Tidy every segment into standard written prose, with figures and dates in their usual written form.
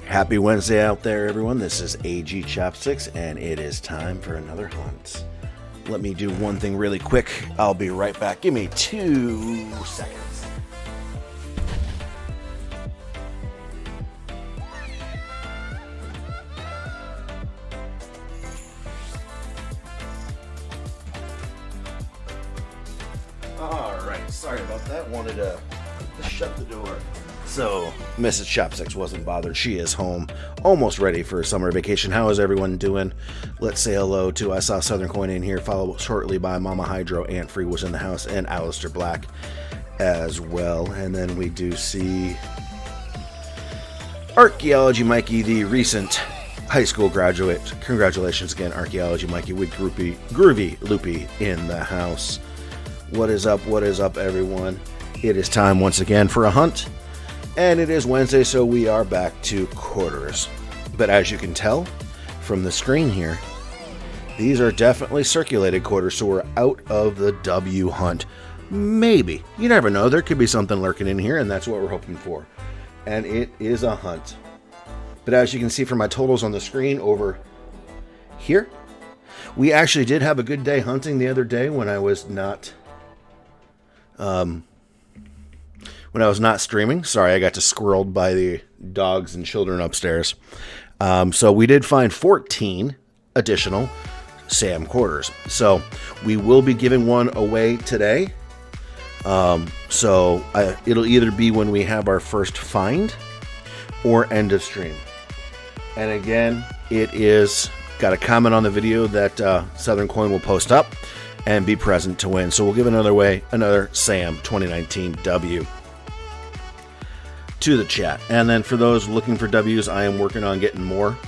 Happy Wednesday out there, everyone. This is AG Chopsticks, and it is time for another hunt. Let me do one thing really quick. I'll be right back. Give me 2 seconds. All right, sorry about that. Wanted to shut the door. So, Mrs. Chopsticks wasn't bothered. She is home, almost ready for summer vacation. How is everyone doing? Let's say hello to, I saw Southern Coin in here, followed shortly by Mama Hydro, Aunt Free was in the house, and Alistair Black as well. And then we do see Archaeology Mikey, the recent high school graduate. Congratulations again, Archaeology Mikey, with Groovy Loopy in the house. What is up, everyone? It is time once again for a hunt. And it is Wednesday, so we are back to quarters. But as you can tell from the screen here, these are definitely circulated quarters, so we're out of the W hunt. Maybe. You never know. There could be something lurking in here, and that's what we're hoping for. And it is a hunt. But as you can see from my totals on the screen over here, we actually did have a good day hunting the other day when I was not... streaming. Sorry, I got squirreled by the dogs and children upstairs. So we did find 14 additional SAM quarters. So we will be giving one away today. It'll either be when we have our first find or end of stream. And again, it is got a comment on the video that Southern Coin will post up and be present to win. So we'll give another SAM 2019 W to the chat. And then for those looking for W's, I am working on getting more.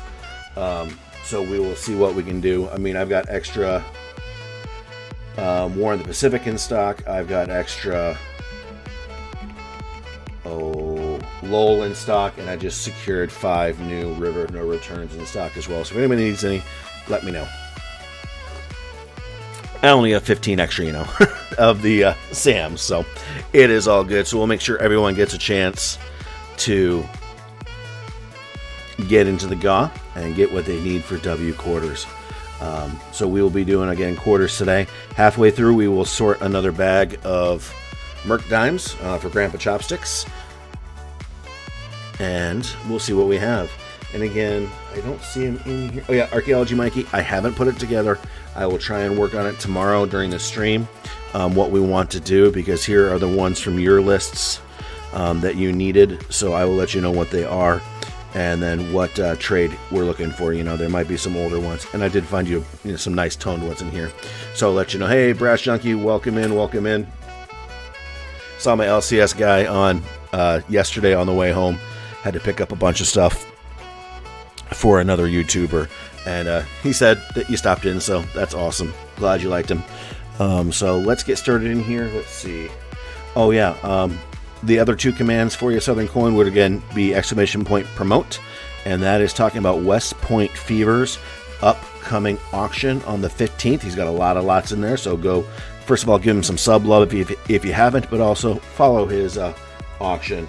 So we will see what we can do. I mean, I've got extra War in the Pacific in stock. I've got extra Lowell in stock, and I just secured 5 new River No Returns in stock as well. So if anybody needs any, let me know. I only have 15 extra, of the SAMs, so it is all good. So we'll make sure everyone gets a chance to get into the GAW and get what they need for W quarters. So we will be doing, again, quarters today. Halfway through, we will sort another bag of Merc Dimes for Grandpa Chopsticks. And we'll see what we have. And again, I don't see him in here. Oh yeah, Archaeology Mikey, I haven't put it together. I will try and work on it tomorrow during the stream, what we want to do, because here are the ones from your lists that you needed. So I will let you know what they are, and then what trade we're looking for. There might be some older ones, and I did find you some nice toned ones in here. So I'll let you know. Hey, Brass Junkie, welcome in. Saw my LCS guy on yesterday on the way home. Had to pick up a bunch of stuff for another YouTuber, and he said that you stopped in, so that's awesome. Glad you liked him. So let's get started in here. Let's see. Oh yeah, the other 2 commands for you, Southern Coin, would again be ! promote, and that is talking about West Point Fever's upcoming auction on the 15th. He's got a lot of lots in there, so go First of all, give him some sub love if you haven't, but also follow his auction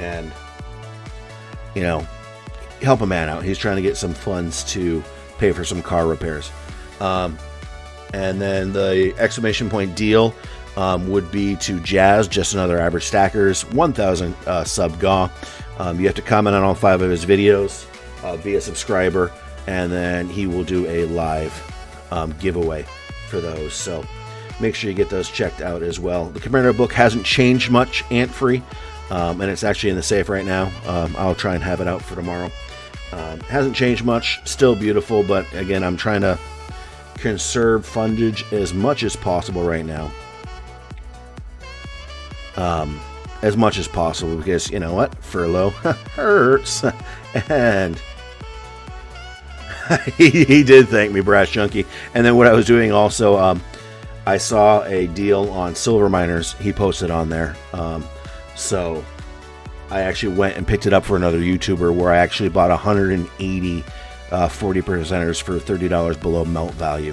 and, you know, help a man out. He's trying to get some funds to pay for some car repairs. And then the exclamation point deal would be to Jazz, just another average stackers, 1,000 sub GAW. You have to comment on all 5 of his videos, be a subscriber, and then he will do a live giveaway for those. So make sure you get those checked out as well. The commemorative book hasn't changed much, ant-free, and it's actually in the safe right now. I'll try and have it out for tomorrow. Hasn't changed much, still beautiful, but again, I'm trying to conserve fundage as much as possible right now. As much as possible, because you know what, furlough hurts. And he did thank me, Brass Junkie. And then what I was doing also, I saw a deal on silver miners he posted on there, so I actually went and picked it up for another YouTuber, where I actually bought 180 40%ers for $30 below melt value.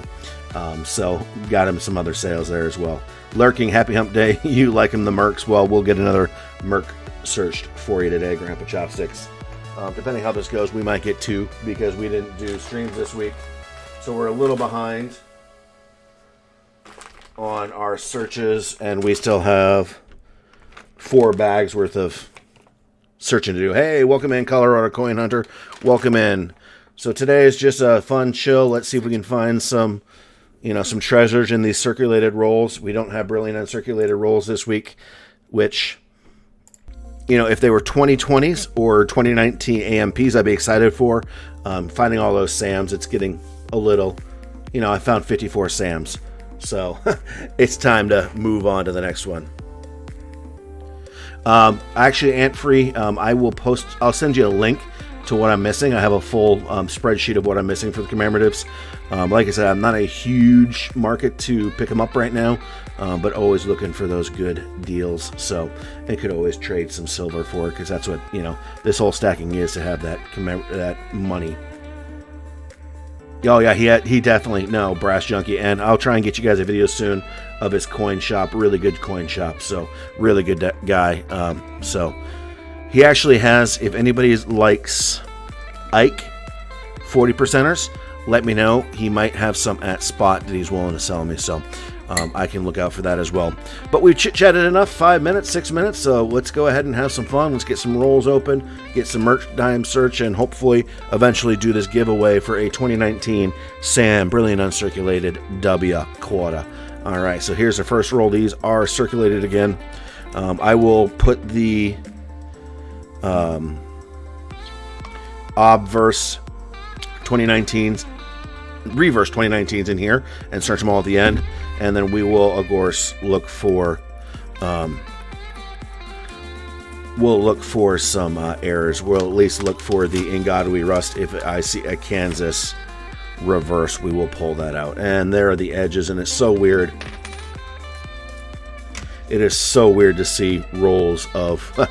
So got him some other sales there as well. Lurking, happy hump day. You like him, the Mercs? Well, we'll get another Merc searched for you today, Grandpa Chopsticks. Depending how this goes, we might get 2 because we didn't do streams this week. So we're a little behind on our searches, and we still have 4 bags worth of searching to do. Hey, welcome in, Colorado Coin Hunter. Welcome in. So today is just a fun chill. Let's see if we can find some, you know, some treasures in these circulated rolls. We don't have brilliant uncirculated rolls this week, which, you know, if they were 2020s or 2019 AMPs, I'd be excited for. Finding all those SAMs, it's getting a little, you know, I found 54 SAMs. So it's time to move on to the next one. Actually, ant-free, I'll send you a link to what I'm missing. I have a full spreadsheet of what I'm missing for the commemoratives. Like I said, I'm not a huge market to pick them up right now, but always looking for those good deals. So I could always trade some silver for it, because that's what, you know, this whole stacking is, to have that money. Oh yeah, he definitely, no, Brass Junkie, and I'll try and get you guys a video soon of his coin shop. Really good coin shop, so really good guy. So he actually has, if anybody likes Ike 40%ers, let me know. He might have some at spot that he's willing to sell me, so I can look out for that as well. But we've chit-chatted enough, 5 minutes, 6 minutes, so let's go ahead and have some fun. Let's get some rolls open, get some merchandise search, and hopefully eventually do this giveaway for a 2019 SAM Brilliant Uncirculated W quarter. All right, so here's the first roll. These are circulated again. I will put the obverse 2019s, reverse 2019s in here and search them all at the end, and then we will of course look for some errors. We'll at least look for the In God We Rust. If I see a Kansas reverse, we will pull that out. And there are the edges, and it's so weird. It is so weird to see rolls of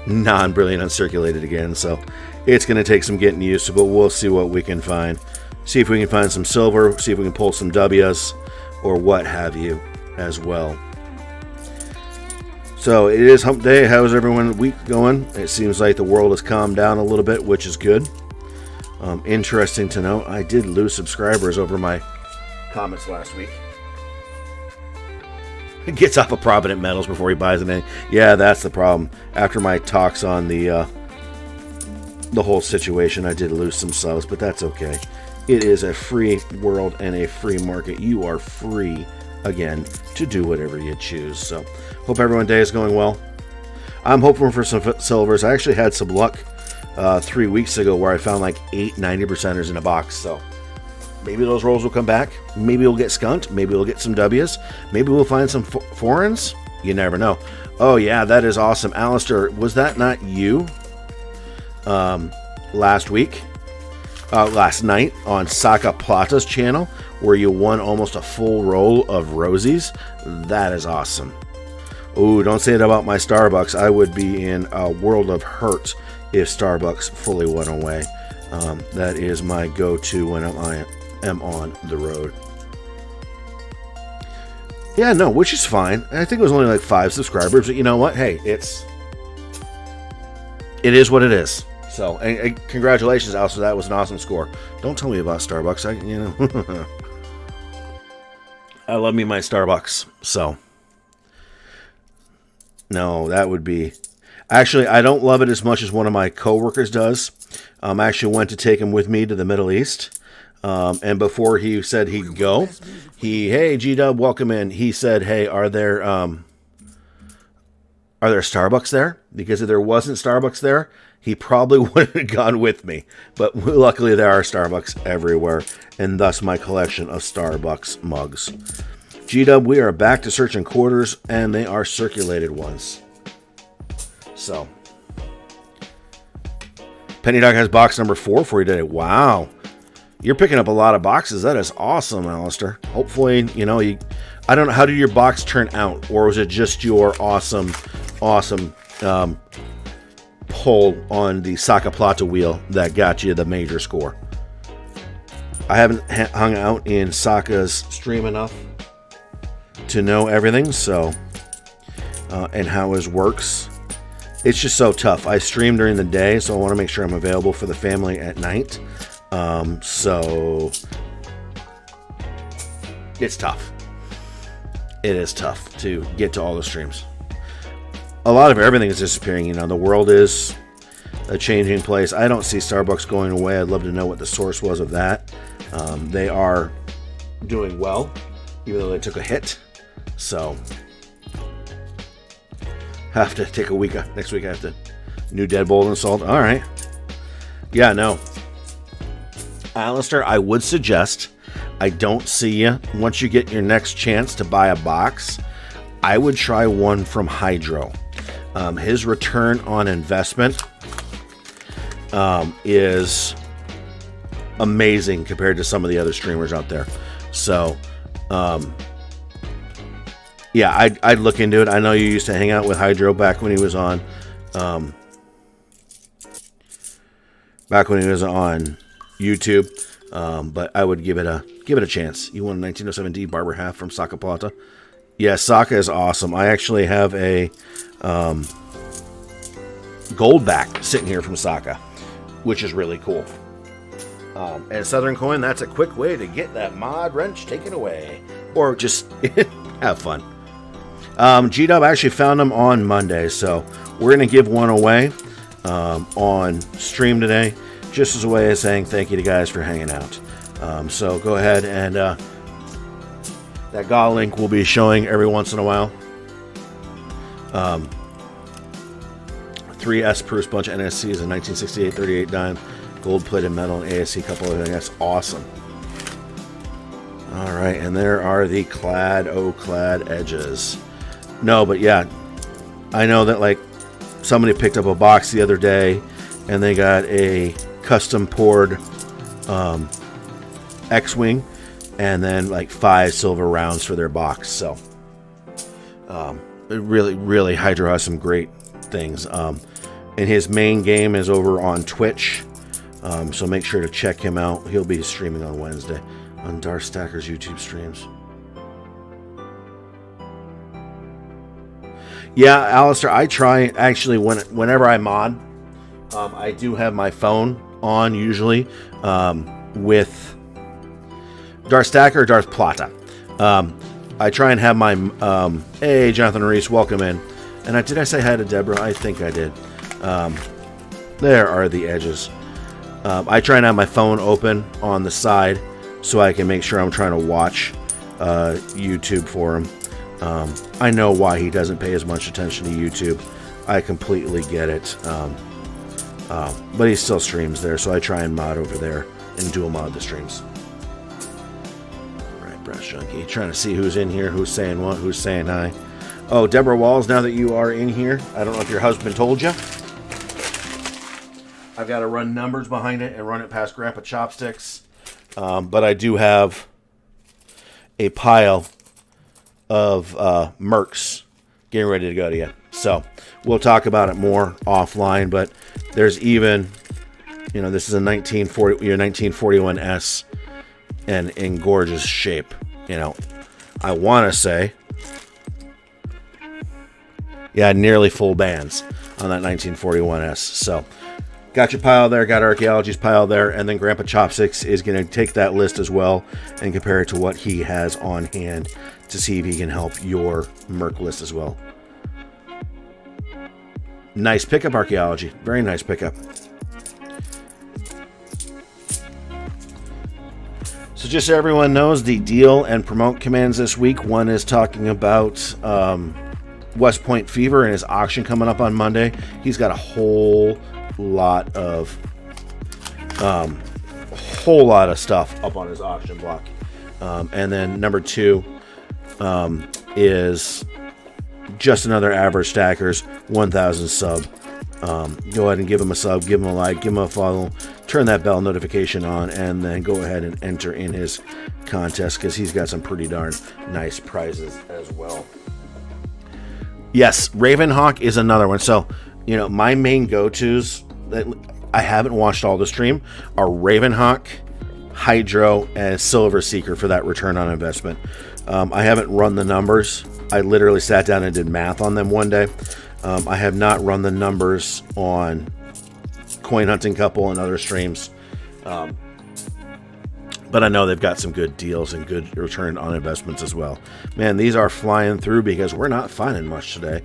non-brilliant uncirculated again, so it's going to take some getting used to, but we'll see what we can find. See if we can find some silver, see if we can pull some W's or what have you as well. So it is hump day. How's everyone's week going? It seems like the world has calmed down a little bit, which is good. Interesting to know, I did lose subscribers over my comments last week. He gets off of Provident Metals before he buys anything. Yeah, that's the problem. After my talks on the whole situation, I did lose some subs, but that's okay. It is a free world and a free market. You are free, again, to do whatever you choose. So, hope everyone's day is going well. I'm hoping for some silvers. I actually had some luck 3 weeks ago where I found like 8 90%ers in a box. So, maybe those rolls will come back. Maybe we'll get skunked. Maybe we'll get some W's. Maybe we'll find some foreigns. You never know. Oh, yeah, that is awesome. Alistair, was that not you last night on Saka Plata's channel where you won almost a full roll of rosies? That is awesome. Ooh, don't say it about my Starbucks. I would be in a world of hurt if Starbucks fully went away. That is my go-to when I am on the road. Yeah, no, which is fine. I think it was only like 5 subscribers, but you know what? Hey, it is what it is. So, and congratulations, Alistair. That was an awesome score. Don't tell me about Starbucks. I love me my Starbucks. So, no, that would be... Actually, I don't love it as much as one of my coworkers does. I actually went to take him with me to the Middle East. And before he said he'd go, hey, G-Dub, welcome in. He said, hey, are there Starbucks there? Because if there wasn't Starbucks there, he probably wouldn't have gone with me. But luckily there are Starbucks everywhere, and thus my collection of Starbucks mugs. G-Dub, we are back to searching quarters, and they are circulated ones. So, Penny Dog has box number 4 for you today. Wow. You're picking up a lot of boxes. That is awesome, Alistair. Hopefully, I don't know, how did your box turn out? Or was it just your awesome pull on the Saka Plata wheel that got you the major score? I haven't hung out in Saka's stream enough to know everything, so, and how his works. It's just so tough. I stream during the day, so I want to make sure I'm available for the family at night. So it's tough. It is tough to get to all the streams. A lot of everything is disappearing. The world is a changing place. I don't see Starbucks going away. I'd love to know what the source was of that. They are doing well, even though they took a hit. So have to take a week. Next week I have to new deadbolt installed. All right. Yeah, no. Alistair, I would suggest, I don't see you. Once you get your next chance to buy a box, I would try one from Hydro. His return on investment is amazing compared to some of the other streamers out there. So, yeah, I'd look into it. I know you used to hang out with Hydro back when he was on, YouTube, but I would give it a chance. You want a 1907D Barber half from Saka Plata? Yeah, Saka is awesome. I actually have a gold back sitting here from Saka, which is really cool. And Southern Coin, that's a quick way to get that mod wrench taken away, or just have fun. G-Dub, I actually found them on Monday, so we're gonna give one away on stream today, just as a way of saying thank you to guys for hanging out. So go ahead and that GA link will be showing every once in a while. 3S Bruce bunch of NSCs in 1968 38 dime, gold plated metal and ASC couple of things. That's awesome. All right, and there are the clad edges. No, but yeah, I know that like somebody picked up a box the other day and they got a custom poured X-Wing and then like 5 silver rounds for their box. So really Hydro has some great things. And his main game is over on Twitch, so make sure to check him out. He'll be streaming on Wednesday on Darth Stacker's YouTube streams. Yeah, Alistair, I try actually whenever I mod, I do have my phone on usually with Darth Stacker or Darth Plata. I try and have my hey, Jonathan Reese, welcome in. And did I say hi to Deborah? I think I did. There are the edges. I try and have my phone open on the side so I can make sure I'm trying to watch YouTube for him. I know why he doesn't pay as much attention to YouTube. I completely get it. But he still streams there, so I try and mod over there and dual mod the streams. All right, Brass Junkie. Trying to see who's in here, who's saying what, who's saying hi. Oh, Deborah Walls, now that you are in here, I don't know if your husband told you. I've got to run numbers behind it and run it past Grandpa Chopsticks. But I do have a pile of Mercs getting ready to go to you. So we'll talk about it more offline, but there's even, this is a 1941S and in gorgeous shape. I want to say Yeah, nearly full bands on that 1941S. So got your pile there, got Archaeology's pile there, and then Grandpa Chopsticks is going to take that list as well and compare it to what he has on hand to see if he can help your Merc list as well. Nice pickup, Archaeology. Very nice pickup. So just so everyone knows, the deal and promote commands this week. One is talking about West Point Fever and his auction coming up on Monday. He's got a whole lot of stuff up on his auction block. And then number 2 is just another average stackers 1,000 sub. Go ahead and give him a sub, give him a like, give him a follow, turn that bell notification on, and then go ahead and enter in his contest because he's got some pretty darn nice prizes as well. Yes, Ravenhawk is another one. So, you know, my main go-tos that I haven't watched all the stream are Ravenhawk, Hydro, and Silver Seeker for that return on investment. I haven't run the numbers. I literally sat down and did math on them one day. I have not run the numbers on Coin Hunting Couple and other streams. But I know they've got some good deals and good return on investments as well. Man, these are flying through because we're not finding much today.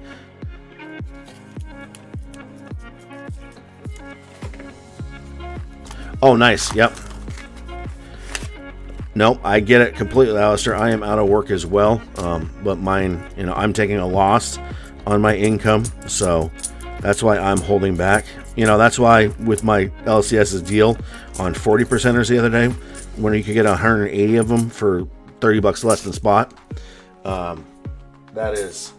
Oh, nice. Yep. Nope, I get it completely, Alistair. I am out of work as well. But mine, you know, I'm taking a loss on my income. So that's why I'm holding back. You know, that's why with my LCS's deal on 40%ers the other day, when you could get 180 of them for $30 less than spot. That is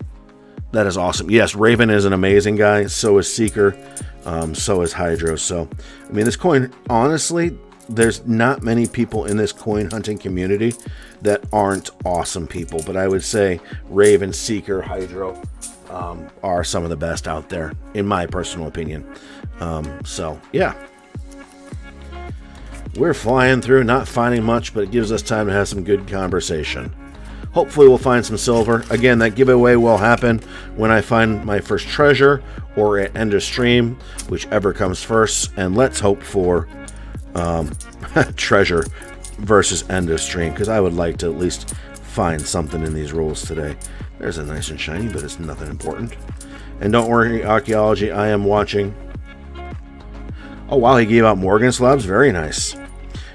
awesome. Yes, Raven is an amazing guy. So is Seeker. So is Hydro. So, I mean, this coin, honestly, there's not many people in this coin hunting community that aren't awesome people. But I would say Raven, Seeker, Hydro are some of the best out there, in my personal opinion. So, yeah. We're flying through, not finding much, but it gives us time to have some good conversation. Hopefully we'll find some silver. Again, that giveaway will happen when I find my first treasure or at end of stream, whichever comes first. And let's hope for treasure versus end of stream, because I would like to at least find something in these rolls today. There's a nice and shiny, but it's nothing important. And don't worry, Archaeology, I am watching. Oh, wow, he gave out Morgan slabs. Very nice.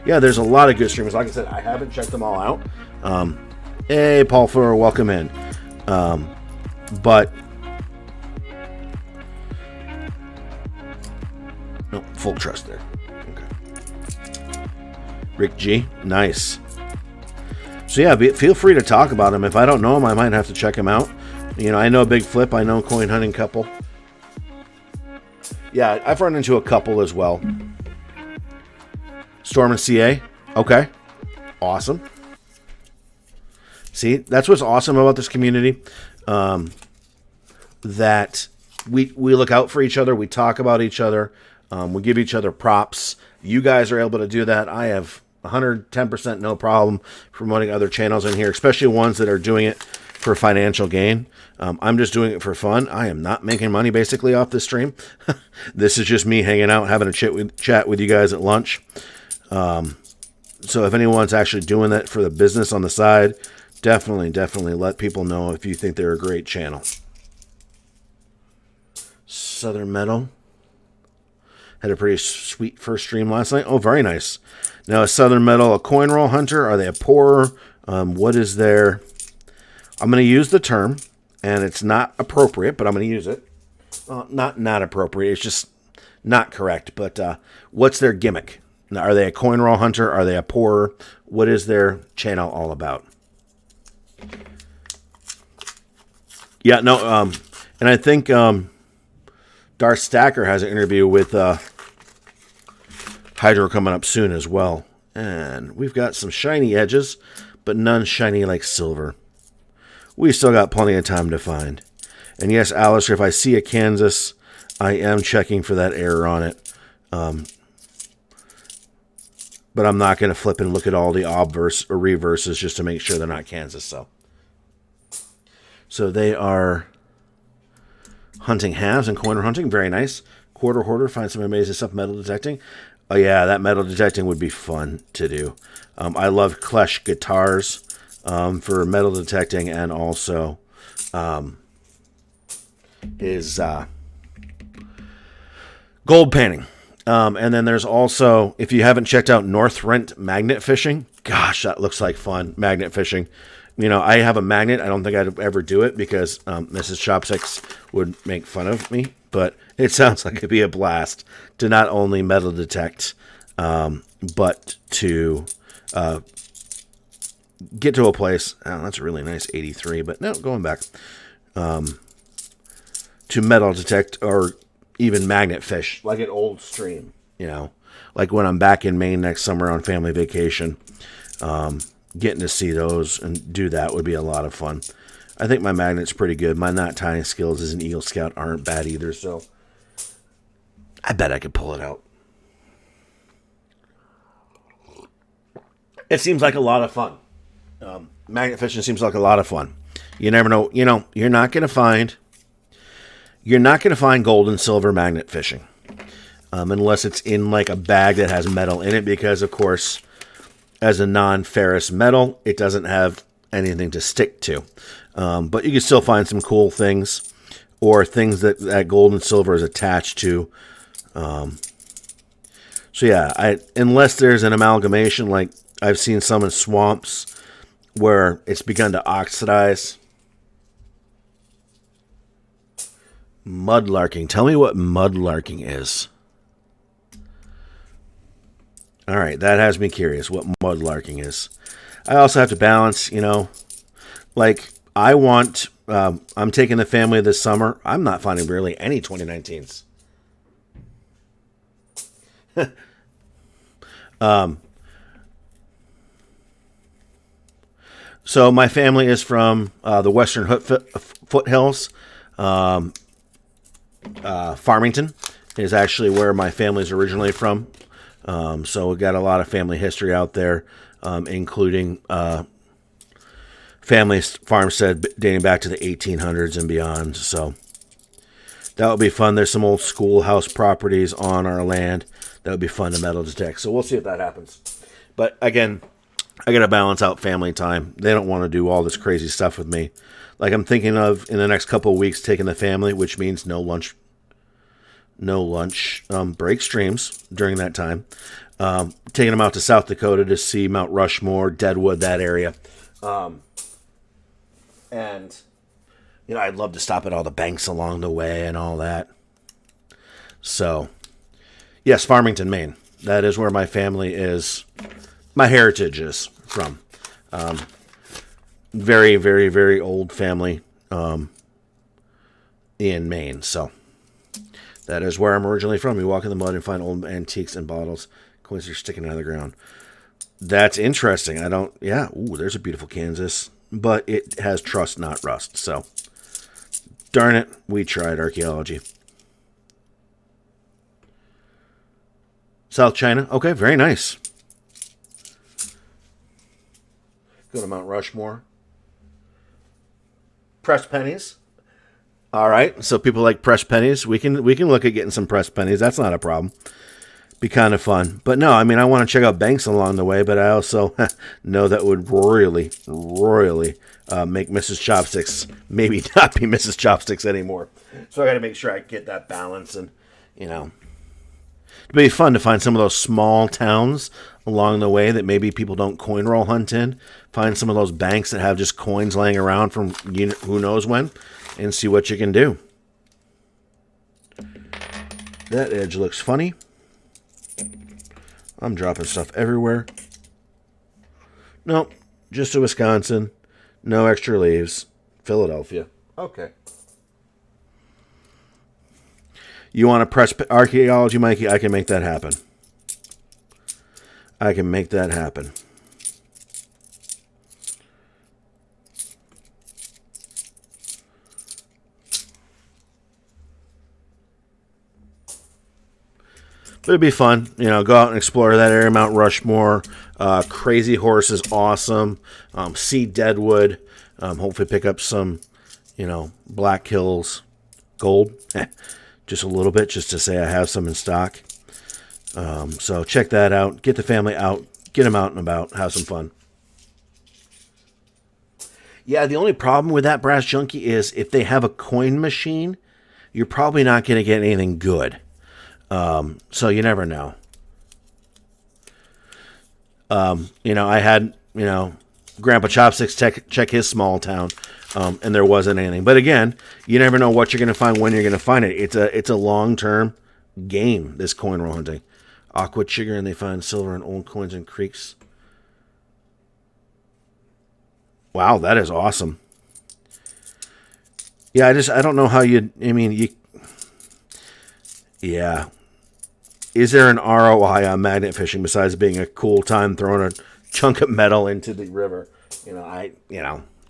Yeah, there's a lot of good streamers. Like I said, I haven't checked them all out. Hey, Paul Fuller, welcome in. But no, full trust there. Okay. Rick G, nice. So yeah, feel free to talk about him. If I don't know him, I might have to check him out. You know, I know Big Flip. I know Coin Hunting Couple. Yeah, I've run into a couple as well. Storm and CA. Okay. Awesome. See, that's what's awesome about this community. That we look out for each other. We talk about each other. We give each other props. You guys are able to do that. I have 110% no problem promoting other channels in here, especially ones that are doing it for financial gain. I'm just doing it for fun. I am not making money basically off this stream. This is just me hanging out, having a chat with you guys at lunch. So if anyone's actually doing that for the business on the side, definitely let people know if you think they're a great channel. Southern Meadow had a pretty sweet first stream last night. Oh, very nice. Now, is Southern Meadow a coin roll hunter? Are they a pourer? What is their... I'm going to use the term, and it's not appropriate, but I'm going to use it. Not appropriate. It's just not correct. But what's their gimmick? Now, are they a coin roll hunter? Are they a pourer? What is their channel all about? Yeah, no, and I think Darth Stacker has an interview with Hydro coming up soon as well. And we've got some shiny edges, but none shiny like silver. We still got plenty of time to find. And yes, Alistair, if I see a Kansas, I am checking for that error on it. But I'm not going to flip and look at all the obverse or reverses just to make sure they're not Kansas. So, So they are hunting halves and corner hunting. Very nice. Quarter hoarder. Find some amazing stuff. Metal detecting. Oh, yeah, that metal detecting would be fun to do. I love Klesch guitars for metal detecting, and also his gold panning. And then there's also, if you haven't checked out North Rent magnet fishing, gosh, that looks like fun. Magnet fishing. You know, I have a magnet. I don't think I'd ever do it because Mrs. Chopsticks would make fun of me. But it sounds like it'd be a blast to not only metal detect, but to get to a place. Oh, that's a really nice 83. But no, going back to metal detect or even magnet fish, like an old stream. You know, like when I'm back in Maine next summer on family vacation. Getting to see those and do that would be a lot of fun. I think my magnet's pretty good. My knot tying skills as an Eagle Scout aren't bad either, so I bet I could pull it out. It seems like a lot of fun. Magnet fishing seems like a lot of fun. You never know. You know, you're not going to find gold and silver magnet fishing unless it's in like a bag that has metal in it, because of course, as a non-ferrous metal, it doesn't have anything to stick to. But you can still find some cool things, or things that gold and silver is attached to. So yeah, unless there's an amalgamation, like I've seen some in swamps where it's begun to oxidize. Mudlarking. Tell me what mudlarking is. All right, that has me curious what mudlarking is. I also have to balance, you know, like I'm taking the family this summer. I'm not finding really any 2019s. So my family is from the Western foothills. Farmington is actually where my family is originally from. So we've got a lot of family history out there, including family farmstead dating back to the 1800s and beyond. So that would be fun. There's some old schoolhouse properties on our land that would be fun to metal detect. So we'll see if that happens. But again, I got to balance out family time. They don't want to do all this crazy stuff with me. Like I'm thinking of in the next couple of weeks taking the family, which means no lunch break streams during that time. Taking them out to South Dakota to see Mount Rushmore, Deadwood, that area. And, you know, I'd love to stop at all the banks along the way and all that. So, yes, Farmington, Maine. That is where my family is, my heritage is from. Very, very, very old family in Maine, so that is where I'm originally from. You walk in the mud and find old antiques and bottles. Coins are sticking out of the ground. That's interesting. Ooh, there's a beautiful Kansas. But it has trust, not rust. So, darn it, we tried archaeology. South China. Okay, very nice. Go to Mount Rushmore. Pressed pennies. All right, so people like pressed pennies. We can look at getting some pressed pennies. That's not a problem. Be kind of fun. But no, I mean, I want to check out banks along the way, but I also know that would royally make Mrs. Chopsticks maybe not be Mrs. Chopsticks anymore. So I got to make sure I get that balance, and, you know, it'd be fun to find some of those small towns along the way that maybe people don't coin roll hunt in. Find some of those banks that have just coins laying around from who knows when, and see what you can do. That edge looks funny. I'm dropping stuff everywhere. Nope, just a Wisconsin. No extra leaves. Philadelphia. Okay. You want to press archaeology, Mikey? I can make that happen. I can make that happen. But it'd be fun, you know, go out and explore that area, Mount Rushmore. Crazy Horse is awesome. See Deadwood. Hopefully pick up some Black Hills gold. Just a little bit, just to say I have some in stock. So check that out. Get the family out. Get them out and about. Have some fun. Yeah, the only problem with that Brass Junkie is if they have a coin machine, you're probably not going to get anything good. So you never know. I had, Grandpa Chopsticks check his small town, and there wasn't anything. But again, you never know what you're going to find when you're going to find it. It's a long-term game, this coin roll hunting. Aqua Chigger, and they find silver and old coins in creeks. Wow, that is awesome. Yeah, I don't know how yeah. Is there an ROI on magnet fishing besides being a cool time throwing a chunk of metal into the river?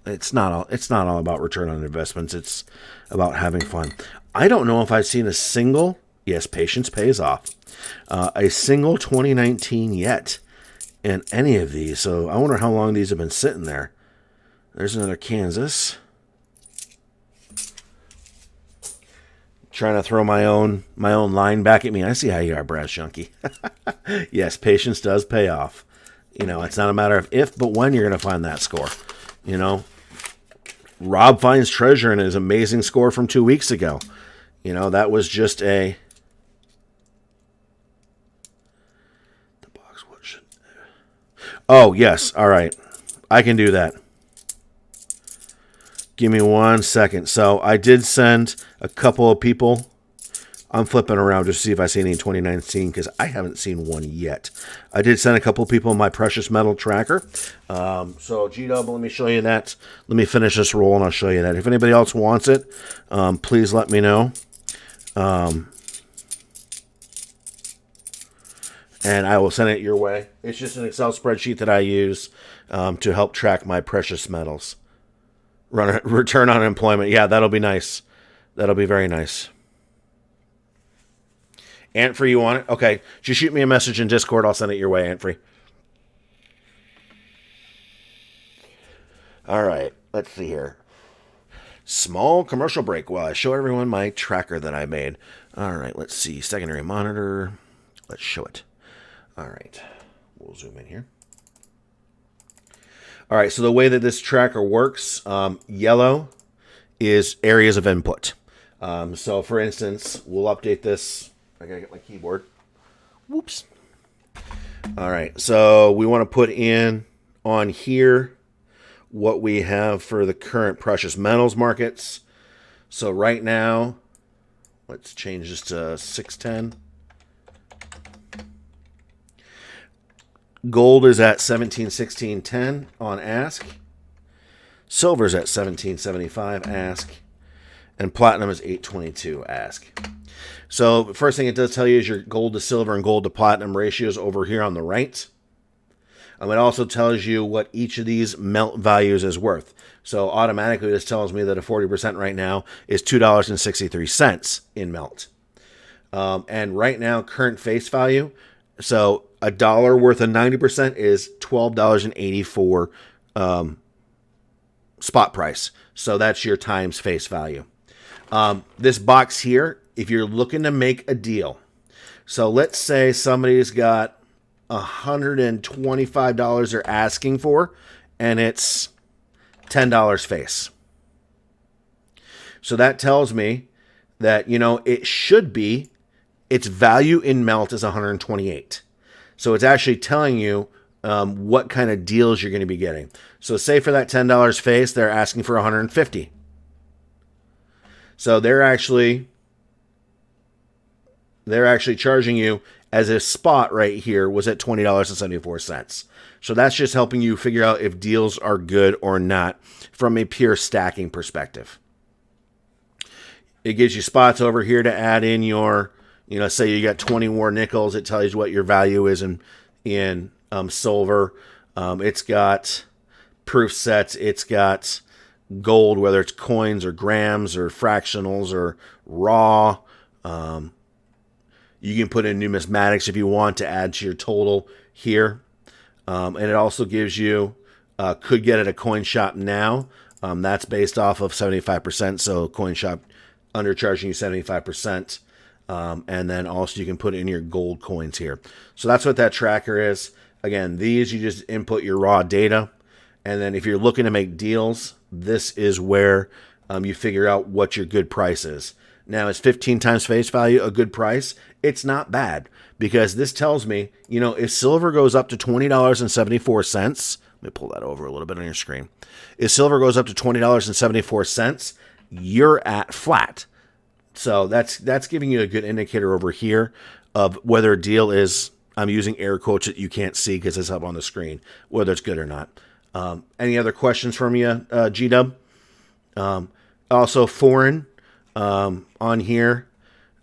It's not all about return on investments. It's about having fun. I don't know if I've seen a single, yes, patience pays off, a single 2019 yet in any of these. So I wonder how long these have been sitting there. There's another Kansas. Trying to throw my own line back at me. I see how you are, Brass Junkie. Yes, patience does pay off. It's not a matter of if, but when you're going to find that score. Rob finds treasure in his amazing score from 2 weeks ago. That was just a... The box, what should... Oh, yes, all right. I can do that. Give me 1 second. So I did send a couple of people. I'm flipping around just to see if I see any in 2019 because I haven't seen one yet. I did send a couple of people my precious metal tracker. So G-Dub, let me show you that. Let me finish this roll and I'll show you that. If anybody else wants it, please let me know. And I will send it your way. It's just an Excel spreadsheet that I use to help track my precious metals. Return on employment. Yeah, that'll be nice. That'll be very nice. Antfree, you want it? Okay. Just shoot me a message in Discord. I'll send it your way, Antfree. All right. Let's see here. Small commercial break while I show everyone my tracker that I made. All right. Let's see. Secondary monitor. Let's show it. All right. We'll zoom in here. All right, so the way that this tracker works, yellow is areas of input. So, for instance, we'll update this. I gotta get my keyboard. Whoops. All right, so we want to put in on here what we have for the current precious metals markets. So right now, let's change this to 610. Gold is at 1716.10 on ask. Silver's at 1775 ask. And platinum is 822 ask. So the first thing it does tell you is your gold to silver and gold to platinum ratios over here on the right. It also tells you what each of these melt values is worth. So automatically this tells me that a 40% right now is $2.63 in melt. And right now, current face value, so $1 worth of 90% is $12.84 spot price. So that's your times face value. This box here, if you're looking to make a deal, so let's say somebody's got $125 they're asking for, and it's $10 face. So that tells me that, it should be, its value in melt is 128. So it's actually telling you what kind of deals you're going to be getting. So say for that $10 face, they're asking for 150. So they're actually charging you as a spot right here was at $20.74. So that's just helping you figure out if deals are good or not from a pure stacking perspective. It gives you spots over here to add in your, say you got 20 more nickels. It tells you what your value is in silver. It's got proof sets. It's got gold, whether it's coins or grams or fractionals or raw. You can put in numismatics if you want to add to your total here. And it also gives you, could get at a coin shop now, That's based off of 75%. So CoinShop undercharging you 75%. And then also you can put in your gold coins here. So that's what that tracker is. Again, these, you just input your raw data. And then if you're looking to make deals, this is where you figure out what your good price is. Now, is 15 times face value a good price? It's not bad, because this tells me, if silver goes up to $20.74, let me pull that over a little bit on your screen. If silver goes up to $20.74, you're at flat. So that's giving you a good indicator over here of whether a deal is, I'm using air quotes that you can't see because it's up on the screen, whether it's good or not. Any other questions from you, G-Dub? Also, foreign on here.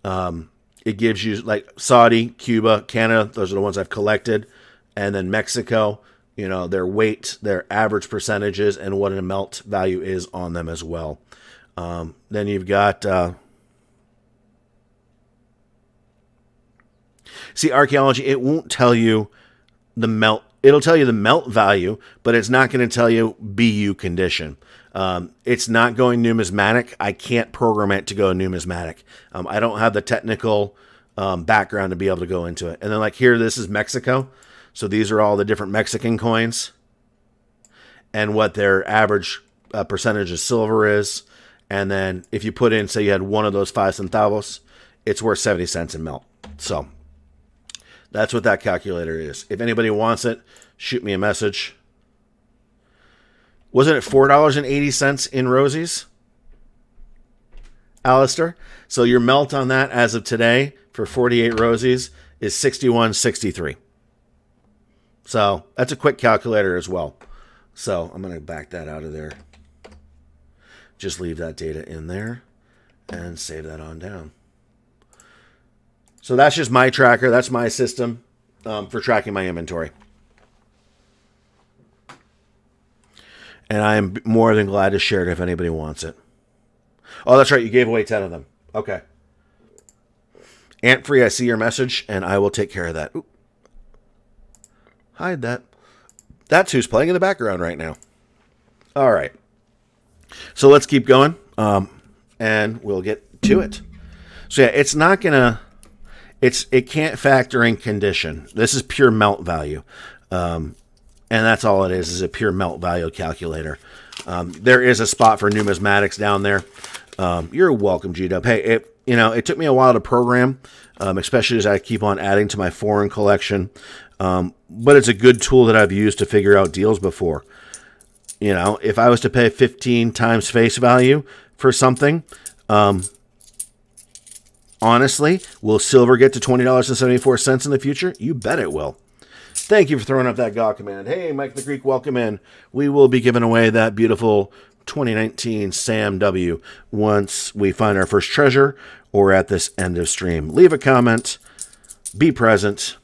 It gives you like Saudi, Cuba, Canada. Those are the ones I've collected. And then Mexico, their weight, their average percentages, and what a melt value is on them as well. Then you've got... See, archaeology, it won't tell you the melt. It'll tell you the melt value, but it's not going to tell you BU condition. It's not going numismatic. I can't program it to go numismatic. I don't have the technical background to be able to go into it. And then like here, this is Mexico. So these are all the different Mexican coins and what their average percentage of silver is. And then if you put in, say you had one of those 5 centavos, it's worth 70 cents in melt. So that's what that calculator is. If anybody wants it, shoot me a message. Wasn't it $4.80 in Rosie's, Alistair? So your melt on that as of today for 48 Rosie's is 61.63. So that's a quick calculator as well. So I'm going to back that out of there. Just leave that data in there and save that on down. So that's just my tracker. That's my system for tracking my inventory. And I am more than glad to share it if anybody wants it. Oh, that's right. You gave away 10 of them. Okay. Ant Free, I see your message, and I will take care of that. Ooh. Hide that. That's who's playing in the background right now. All right. So let's keep going, and we'll get to it. So yeah, it's not going to... It can't factor in condition. This is pure melt value. And that's all it is a pure melt value calculator. There is a spot for numismatics down there. You're welcome, G-Dub. Hey, it took me a while to program, especially as I keep on adding to my foreign collection. But it's a good tool that I've used to figure out deals before. If I was to pay 15 times face value for something, honestly, will silver get to $20.74 in the future? You bet it will. Thank you for throwing up that GAW command. Hey, Mike the Greek, welcome in. We will be giving away that beautiful 2019 Sam W once we find our first treasure or at this end of stream. Leave a comment, be present,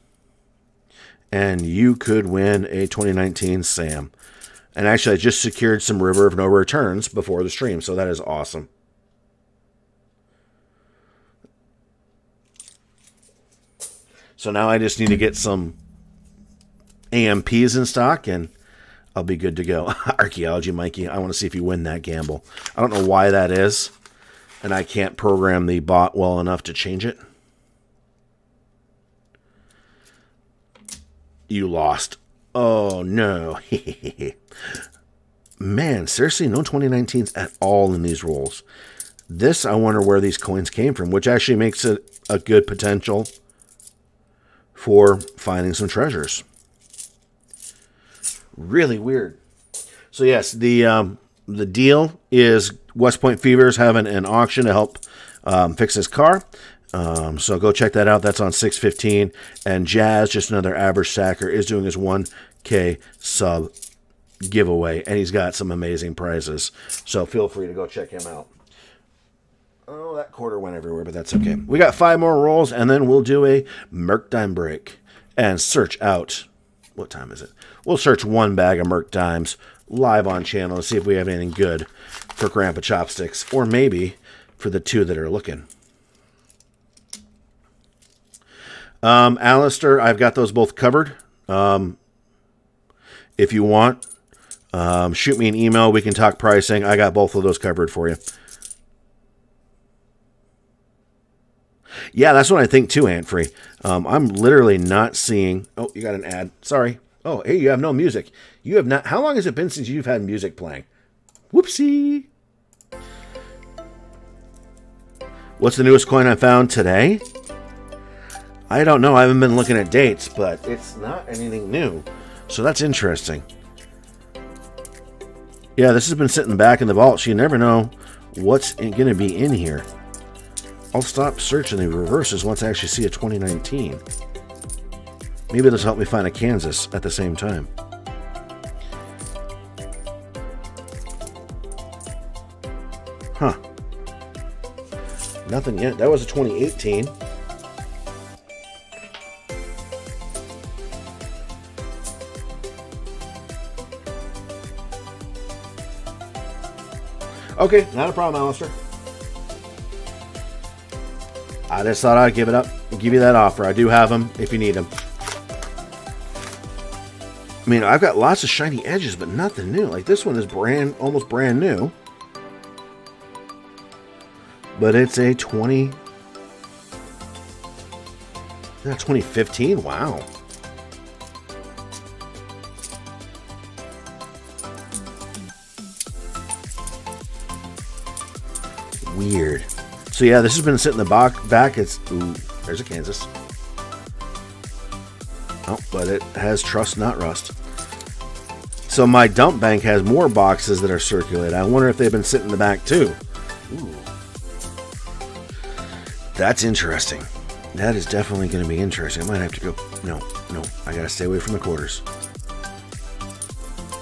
and you could win a 2019 Sam. And actually, I just secured some River of No Returns before the stream, so that is awesome. So now I just need to get some AMPs in stock, and I'll be good to go. Archaeology, Mikey, I want to see if you win that gamble. I don't know why that is, and I can't program the bot well enough to change it. You lost. Oh, no. Man, seriously, no 2019s at all in these rolls. This, I wonder where these coins came from, which actually makes it a good potential for finding some treasures. Really weird. So yes, the deal is West Point Fever's having an auction to help fix his car. So go check that out. That's on 6/15. And Jazz, just another average stacker, is doing his 1K sub giveaway, and he's got some amazing prizes. So feel free to go check him out. Oh, that quarter went everywhere, but that's okay. We got 5 more rolls, and then we'll do a Merc Dime break and search out. What time is it? We'll search one bag of Merc Dimes live on channel and see if we have anything good for Grandpa Chopsticks, or maybe for the 2 that are looking. Alistair, I've got those both covered. If you want, Shoot me an email. We can talk pricing. I got both of those covered for you. Yeah, that's what I think too, Ant Free. I'm literally not seeing... Oh, you got an ad. Sorry. Oh, hey, you have no music. You have not... How long has it been since you've had music playing? Whoopsie. What's the newest coin I found today? I don't know. I haven't been looking at dates, but it's not anything new. So that's interesting. Yeah, this has been sitting back in the vault, so you never know what's going to be in here. I'll stop searching the reverses once I actually see a 2019. Maybe this will help me find a Kansas at the same time. Huh. Nothing yet. That was a 2018. Okay, not a problem, Alistair. I just thought I'd give it up and give you that offer. I do have them if you need them. I mean, I've got lots of shiny edges, but nothing new. Like this one is almost brand new. But it's a 2015? Wow. Weird. So yeah, this has been sitting in the back. It's... Ooh, there's a Kansas. Oh, but it has trust, not rust. So my dump bank has more boxes that are circulated. I wonder if they've been sitting in the back too. Ooh. That's interesting. That is definitely going to be interesting. I might have to go... No. I got to stay away from the quarters.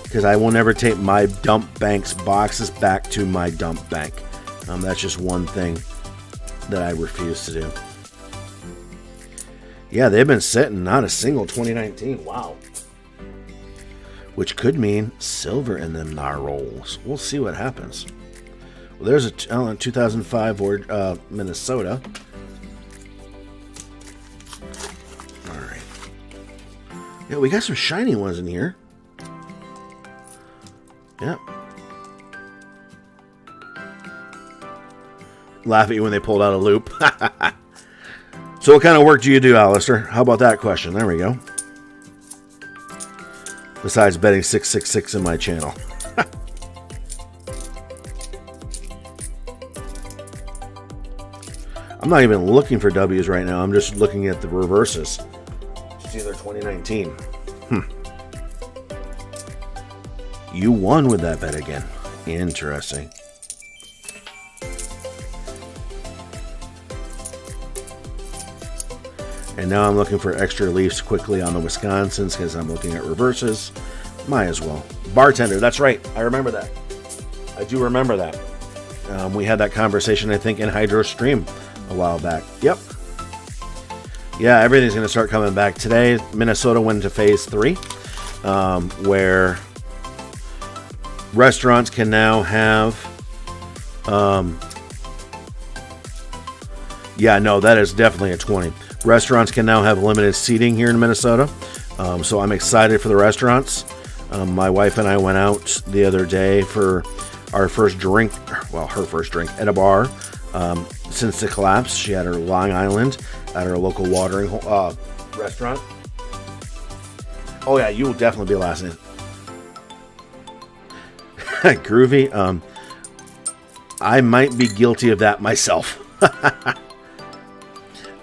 Because I will never take my dump bank's boxes back to my dump bank. That's just one thing that I refuse to do. Yeah, they've been sitting, not a single 2019. Wow. Which could mean silver in them nar rolls. We'll see what happens. Well, there's a 2005 or Minnesota. All right. Yeah, we got some shiny ones in here. Yep. Laugh at you when they pulled out a loop. So what kind of work do you do, Alistair? How about that question? There we go. Besides betting 666 in my channel. I'm not even looking for W's right now. I'm just looking at the reverses. It's either 2019. You won with that bet again. Interesting. And now I'm looking for extra leaves quickly on the Wisconsins because I'm looking at reverses. Might as well. Bartender, that's right. I remember that. I do remember that. We had that conversation, I think, in Hydro Stream a while back. Yep. Yeah, everything's going to start coming back. Today, Minnesota went into phase 3, where restaurants can now have... yeah, no, that is definitely a 20. Restaurants can now have limited seating here in Minnesota, so I'm excited for the restaurants. My wife and I went out the other day for our first drink, well, her first drink at a bar since the collapse. She had her Long Island at her local watering restaurant. Oh yeah, you will definitely be lasting. Groovy. I might be guilty of that myself.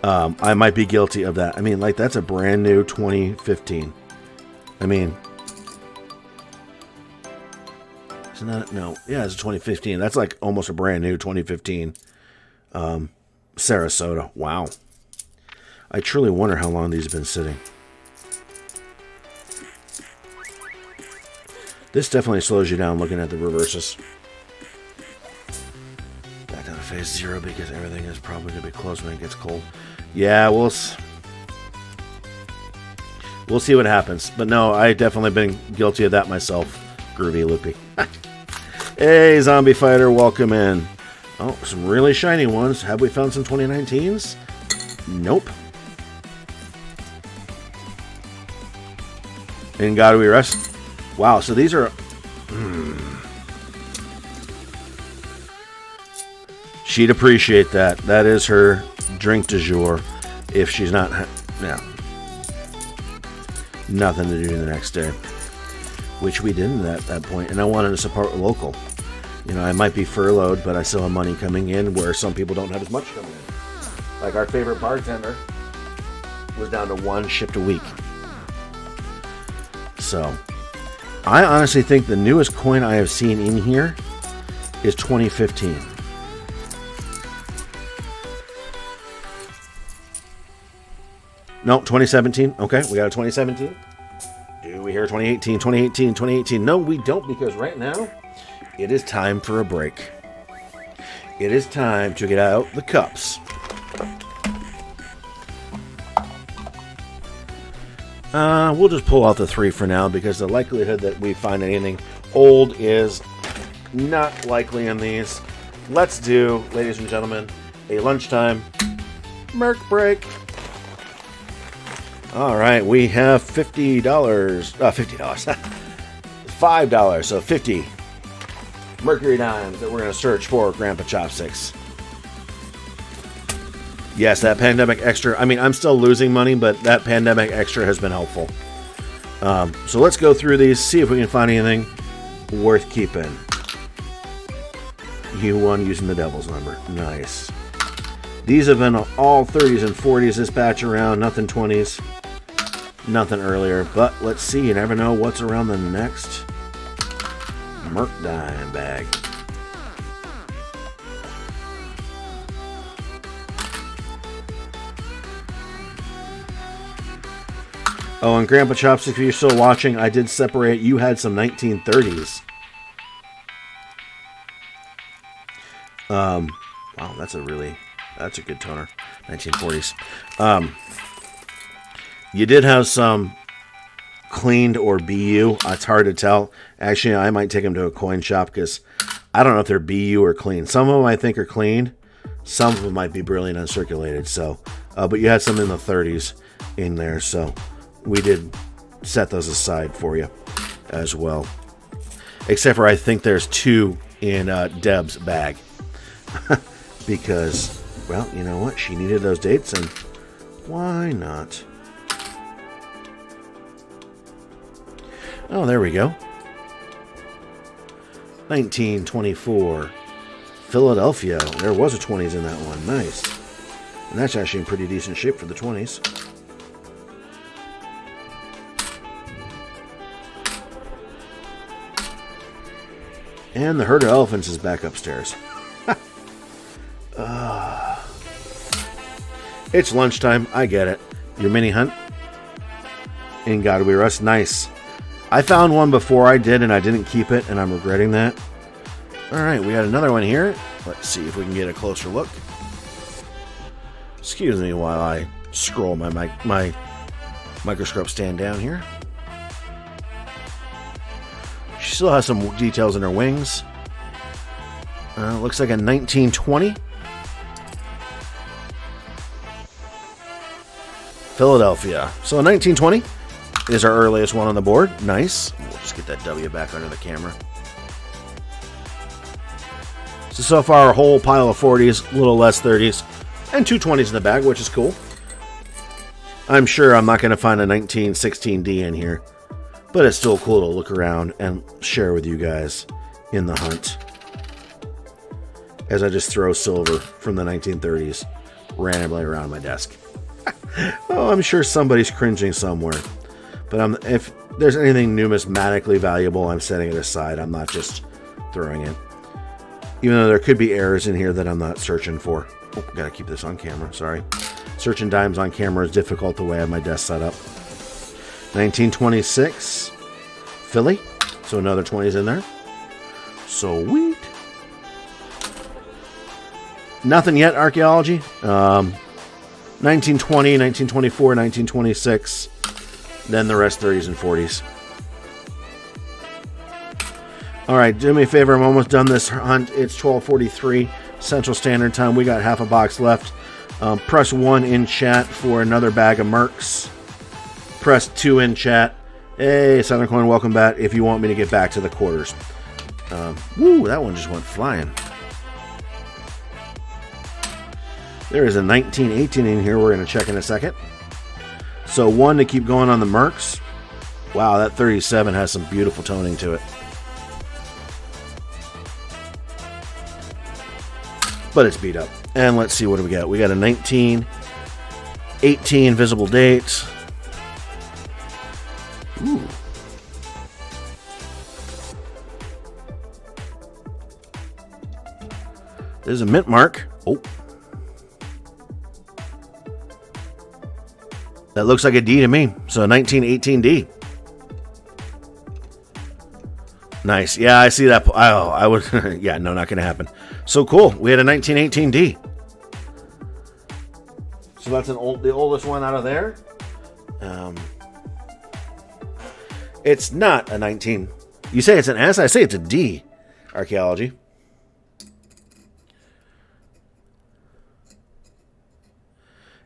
I might be guilty of that. I mean, like, that's a brand new 2015. I mean, isn't that, no, yeah, it's a 2015. That's like almost a brand new 2015 Sarasota. Wow. I truly wonder how long these have been sitting. This definitely slows you down looking at the reverses. Back down to phase 0 because everything is probably going to be closed when it gets cold. Yeah, we'll see what happens. But no, I definitely been guilty of that myself. Groovy Loopy. Hey, Zombie Fighter, welcome in. Oh, some really shiny ones. Have we found some 2019s? Nope. In God We Rest. Wow, so these are She'd appreciate that. That is her drink du jour. If she's not, yeah, nothing to do the next day, which we didn't at that point. And I wanted to support local. You know, I might be furloughed, but I still have money coming in where some people don't have as much coming in. Like our favorite bartender was down to 1 shipped a week. So I honestly think the newest coin I have seen in here is 2015. No, 2017. Okay, we got a 2017. Do we hear 2018, 2018, 2018? No, we don't, because right now it is time for a break. It is time to get out the cups. We'll just pull out the 3 for now, because the likelihood that we find anything old is not likely in these. Let's do, ladies and gentlemen, a lunchtime Merc break. All right, we have $50, $50, $5, so 50 Mercury dimes that we're going to search for Grandpa Chopsticks. Yes, that pandemic extra. I mean, I'm still losing money, but that pandemic extra has been helpful. So let's go through these, see if we can find anything worth keeping. You won using the devil's number. Nice. These have been all 30s and 40s this batch around. Nothing 20s. Nothing earlier. But let's see. You never know what's around the next Merc dime bag. Oh, and Grandpa Chopstick, if you're still watching, I did separate. You had some 1930s. Wow, that's a good toner. 1940s. You did have some cleaned or BU. It's hard to tell. Actually, I might take them to a coin shop because I don't know if they're BU or clean. Some of them I think are cleaned. Some of them might be brilliant uncirculated. So, but you had some in the 30s in there, so we did set those aside for you as well. Except for I think there's 2 in Deb's bag. Because, well, you know what? She needed those dates, and why not? Oh, there we go. 1924. Philadelphia. There was a 20s in that one. Nice. And that's actually in pretty decent shape for the 20s. And the herd of elephants is back upstairs. It's lunchtime. I get it. Your mini hunt in Gotta Be Rust. Nice. I found one before I did, and I didn't keep it, and I'm regretting that. All right, we got another one here. Let's see if we can get a closer look. Excuse me while I scroll my microscope stand down here. She still has some details in her wings. Looks like a 1920. Philadelphia. So a 1920 is our earliest one on the board. Nice. We'll just get that W back under the camera. So far, a whole pile of 40s, a little less 30s, and 2 20s in the bag, which is cool. I'm sure I'm not going to find a 1916D in here, but it's still cool to look around and share with you guys in the hunt. As I just throw silver from the 1930s randomly around my desk. Oh, I'm sure somebody's cringing somewhere. But if there's anything numismatically valuable, I'm setting it aside. I'm not just throwing it. Even though there could be errors in here that I'm not searching for. Oh, gotta keep this on camera, sorry. Searching dimes on camera is difficult the way I have my desk set up. 1926, Philly. So another 20s in there. Sweet. Nothing yet, archaeology. 1920, 1924, 1926. Then the rest 30s and 40s. All right, do me a favor. I'm almost done this hunt. It's 12:43 Central Standard Time. We got half a box left. Press 1 in chat for another bag of Mercs. Press 2 in chat. Hey, Southern Coin, welcome back. If you want me to get back to the quarters. Woo, that one just went flying. There is a 1918 in here we're going to check in a second. So 1 to keep going on the Mercs. Wow, that 37 has some beautiful toning to it. But it's beat up. And let's see, what do we got? We got a 1918 visible date. Ooh. There's a mint mark. Oh. That looks like a D to me. So a 1918D. Nice. Yeah, I see that. Oh, I would. Yeah, no, not going to happen. So cool. We had a 1918D. So that's the oldest one out of there. It's not a 19. You say it's an S. I say it's a D. Archaeology.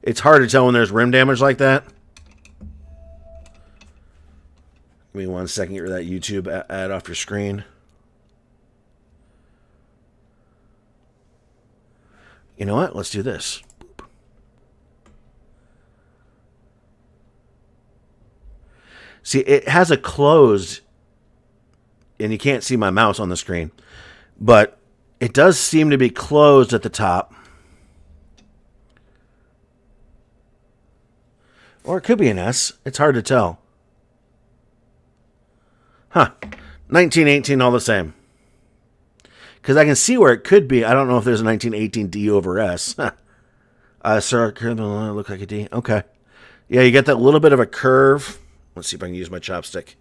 It's hard to tell when there's rim damage like that. Give me 1 second, get rid of that YouTube ad off your screen. You know what? Let's do this. See, it has a closed, and you can't see my mouse on the screen, but it does seem to be closed at the top. Or it could be an S. It's hard to tell. Huh. 1918 all the same. Because I can see where it could be. I don't know if there's a 1918 D over S. Circulated, look like a D. Okay. Yeah, you get that little bit of a curve. Let's see if I can use my chopstick.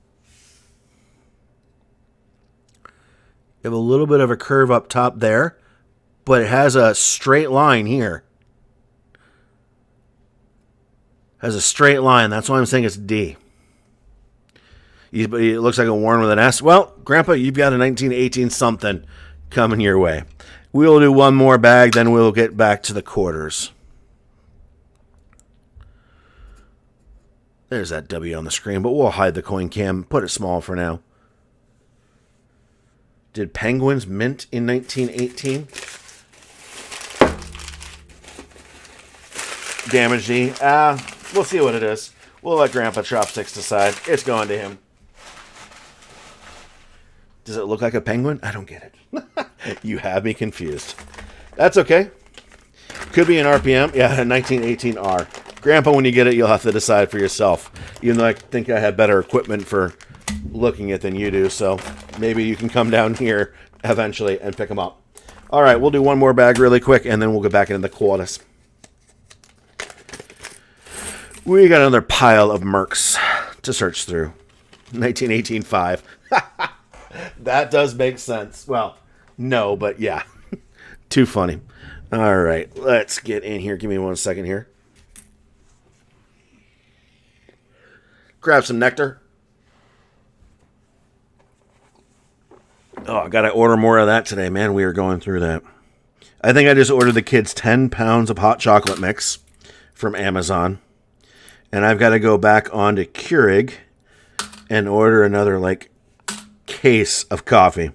You have a little bit of a curve up top there, but it has a straight line here. Has a straight line. That's why I'm saying it's D. It looks like a worn with an S. Well, Grandpa, you've got a 1918 something coming your way. We'll do one more bag, then we'll get back to the quarters. There's that W on the screen, but we'll hide the coin cam. Put it small for now. Did Penguins mint in 1918? Damage D. We'll see what it is. We'll let Grandpa Chopsticks decide. It's going to him. Does it look like a penguin? I don't get it. You have me confused. That's okay. Could be an RPM. Yeah, a 1918R. Grandpa, when you get it, you'll have to decide for yourself. Even though I think I have better equipment for looking at than you do, so maybe you can come down here eventually and pick them up. All right, we'll do one more bag really quick, and then we'll get back into the quarters. We got another pile of Mercs to search through. 1918-5. That does make sense. Well, no, but yeah. Too funny. All right, let's get in here. Give me 1 second here. Grab some nectar. Oh, I got to order more of that today, man. We are going through that. I think I just ordered the kids 10 pounds of hot chocolate mix from Amazon. And I've got to go back onto Keurig and order another, case of coffee.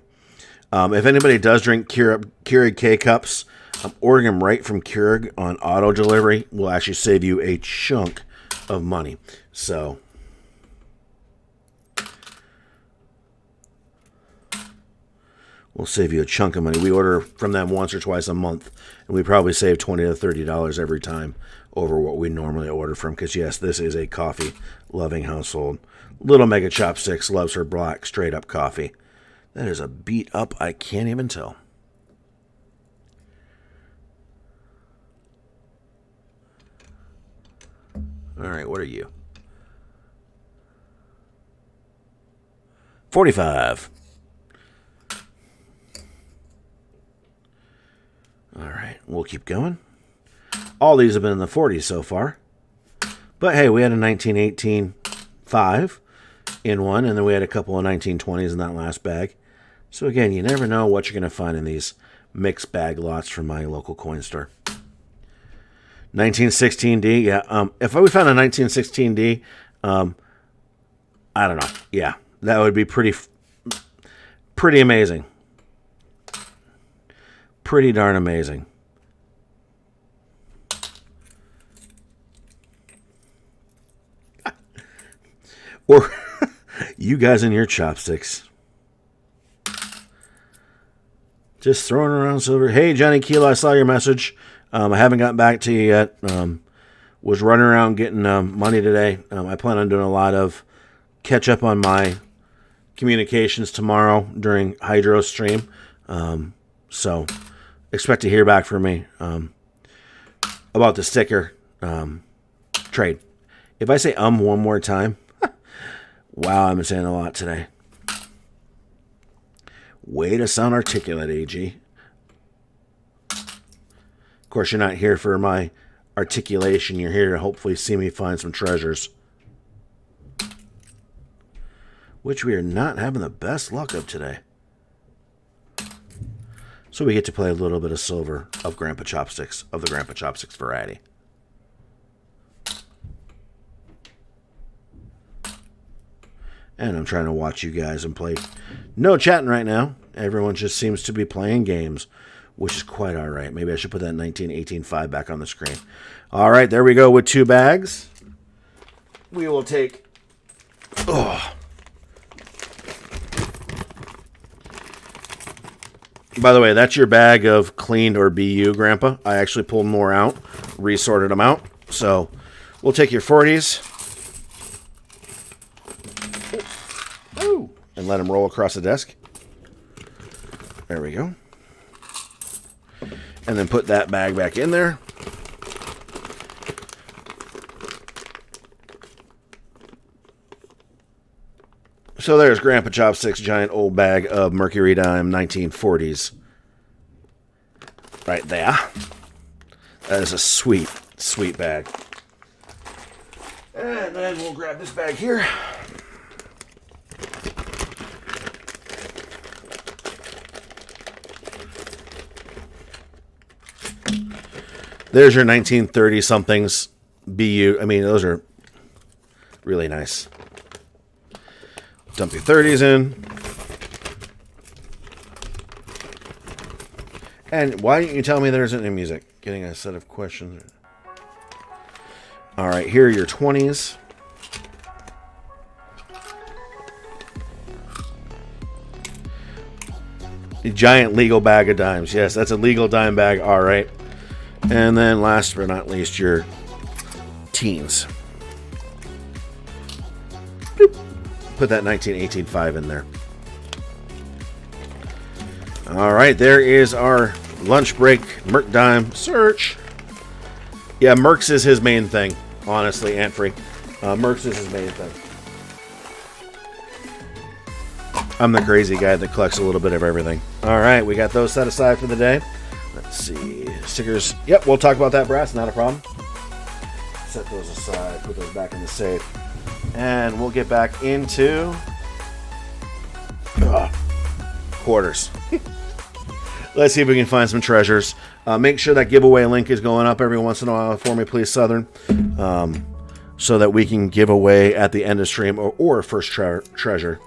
If anybody does drink Keurig K-Cups, I'm ordering them right from Keurig on auto delivery. Will actually save you a chunk of money. So, we'll save you a chunk of money. We order from them once or twice a month, and we probably save $20 to $30 every time over what we normally order from. Because, yes, this is a coffee-loving household. Little Mega Chopsticks loves her black, straight-up coffee. That is a beat-up I can't even tell. All right, what are you? 45. All right, we'll keep going. All these have been in the 40s so far. But hey, we had a 1918 5 in one, and then we had a couple of 1920s in that last bag. So again, you never know what you're going to find in these mixed bag lots from my local coin store. 1916D, yeah. If we found a 1916D, I don't know. Yeah, that would be pretty amazing. Pretty darn amazing. Or you guys and your chopsticks. Just throwing around silver. Hey, Johnny Kilo, I saw your message. I haven't gotten back to you yet. Was running around getting money today. I plan on doing a lot of catch up on my communications tomorrow during Hydro stream. So expect to hear back from me about the sticker trade. If I say one more time, wow, I've been saying a lot today. Way to sound articulate, AG. Of course, you're not here for my articulation. You're here to hopefully see me find some treasures. Which we are not having the best luck of today. So we get to play a little bit of silver of Grandpa Chopsticks, of the Grandpa Chopsticks variety. And I'm trying to watch you guys and play. No chatting right now. Everyone just seems to be playing games, which is quite all right. Maybe I should put that 1918-5 back on the screen. All right, there we go with 2 bags. We will take... Oh. By the way, that's your bag of cleaned or BU, Grandpa. I actually pulled more out, resorted them out. So we'll take your 40s. Ooh. And let them roll across the desk. There we go. And then put that bag back in there. So there's Grandpa Chopsticks' giant old bag of Mercury Dime 1940s. Right there. That is a sweet, sweet bag. And then we'll grab this bag here. There's your 1930-somethings BU. I mean, those are really nice. Dump your 30s in. And why didn't you tell me there isn't any music? Getting a set of questions. All right, here are your 20s. The giant legal bag of dimes. Yes, that's a legal dime bag. All right. And then last but not least, your teens. Boop. Put that 1918-5 in there. All right, there is our lunch break Merc Dime search. Yeah, Mercs is his main thing, honestly, Antfree. Mercs is his main thing. I'm the crazy guy that collects a little bit of everything. All right, we got those set aside for the day. Let's see. Stickers. Yep, we'll talk about that, Brass. Not a problem. Set those aside. Put those back in the safe. And we'll get back into quarters. Let's see if we can find some treasures. Make sure that giveaway link is going up every once in a while for me, please, Southern. So that we can give away at the end of stream or first treasure.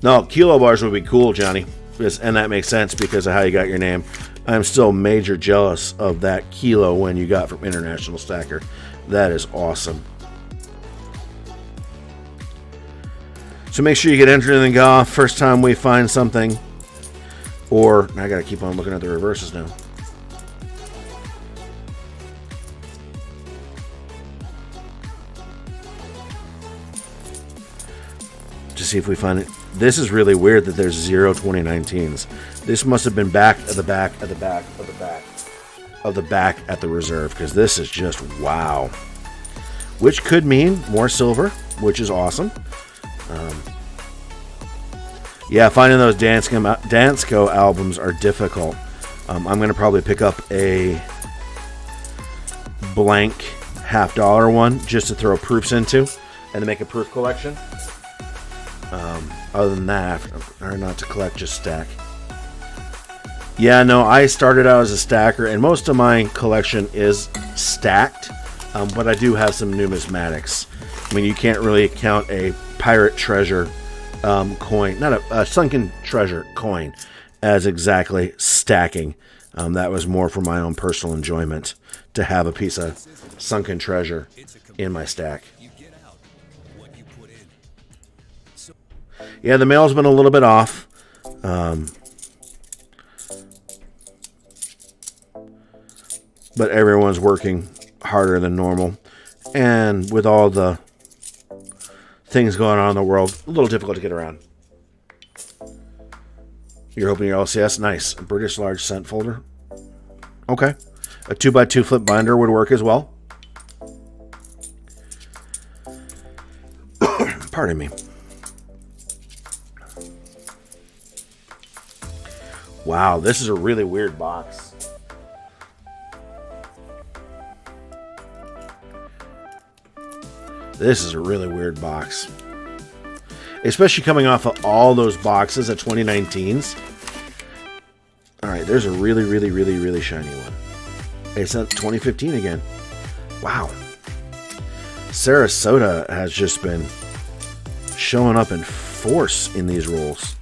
No, kilo bars would be cool, Johnny. And that makes sense because of how you got your name. I'm still major jealous of that kilo when you got from International Stacker. That is awesome. So make sure you get entered in the golf first time we find something. Or, I gotta keep on looking at the reverses now. To see if we find it. This is really weird that there's 0 2019s. This must have been back of the back of the back of the back of the back at the reserve, because this is just wow. Which could mean more silver, which is awesome. Yeah, finding those Dansko albums are difficult. I'm going to probably pick up a blank $50 one just to throw proofs into and to make a proof collection. Other than that, or not to collect, just stack. Yeah, no, I started out as a stacker, and most of my collection is stacked, but I do have some numismatics. I mean, you can't really count a pirate treasure coin, not a sunken treasure coin, as exactly stacking. That was more for my own personal enjoyment to have a piece of sunken treasure in my stack. Yeah, the mail's been a little bit off. But everyone's working harder than normal. And with all the things going on in the world, a little difficult to get around. You're hoping your LCS? Nice. A British large scent folder. Okay. A 2x2 flip binder would work as well. Pardon me. Wow, this is a really weird box. This is a really weird box. Especially coming off of all those boxes at 2019s. Alright, there's a really shiny one. It's at 2015 again. Wow. Sarasota has just been showing up in force in these rolls.